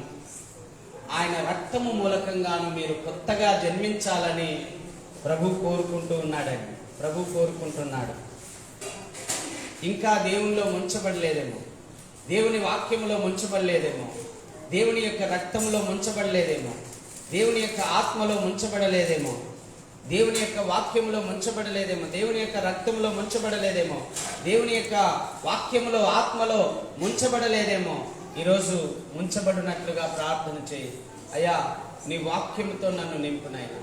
ఆయన రక్తము మూలకంగాను మీరు కొత్తగా జన్మించాలని ప్రభు కోరుకుంటున్నాడు. ఇంకా దేవునిలో ముంచబడలేదేమో, దేవుని వాక్యములో ముంచబడలేదేమో, దేవుని యొక్క రక్తంలో ముంచబడలేదేమో, దేవుని యొక్క ఆత్మలో ముంచబడలేదేమో, దేవుని యొక్క వాక్యములో ముంచబడలేదేమో, దేవుని యొక్క రక్తంలో ముంచబడలేదేమో, దేవుని యొక్క వాక్యములో ఆత్మలో ముంచబడలేదేమో. ఈరోజు ముంచబడినట్లుగా ప్రార్థన చేయి. అయ్యా, నీ వాక్యముతో నన్ను నింపునైనా,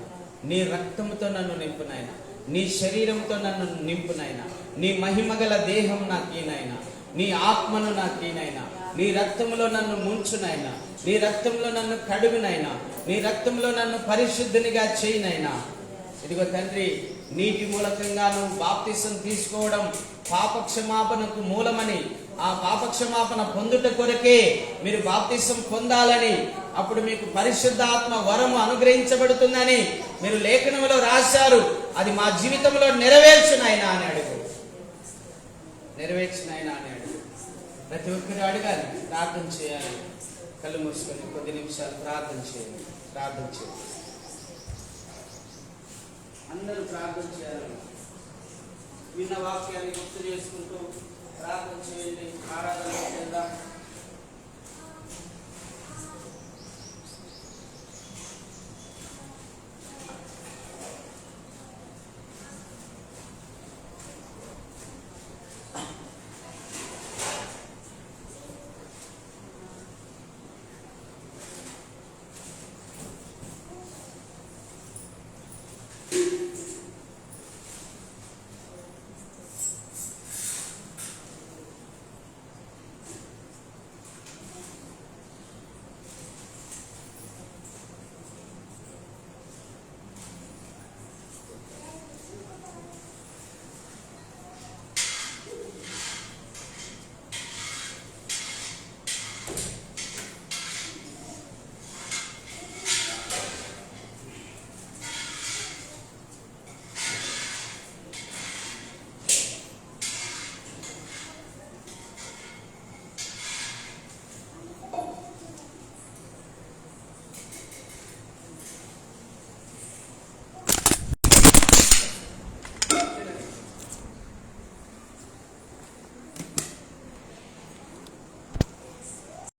నీ రక్తముతో నన్ను నింపునైనా, నీ శరీరంతో నన్ను నింపునైనా, నీ మహిమగల దేహం నాకీనైనా, నీ ఆత్మను నాకీనైనా, నీ రక్తంలో నన్ను ముంచునైనా, నీ రక్తంలో నన్ను కడుగునైనా, నీ రక్తంలో నన్ను పరిశుద్ధునిగా చేయనైనా. ఇదిగో తండ్రి, నీటి మూలకంగాను బాప్తిసం తీసుకోవడం పాపక్షమాపణకు మూలమని, ఆ పాపక్షమాపణ పొందుట కొరకే మీరు బాప్తిసం పొందాలని, అప్పుడు మీకు పరిశుద్ధాత్మ వరము అనుగ్రహించబడుతుందని మీరు లేఖనములో రాశారు. అది మా జీవితంలో నెరవేర్చు నాయనా అని అడుగు. నెరవేర్చు నాయనా అని అడుగు. ప్రతి ఒక్కరు అడగాలి, ప్రార్థన చేయాలి. కళ్ళు మూసుకొని కొద్ది నిమిషాలు ప్రార్థన చేయాలి. ప్రార్థన చేయాలి, అందరూ ప్రార్థన చేయాలి. విన్న వాక్యాన్ని గుర్తు చేసుకుంటూ ప్రార్థన చేయండి. ఆరాధన చేద్దాం.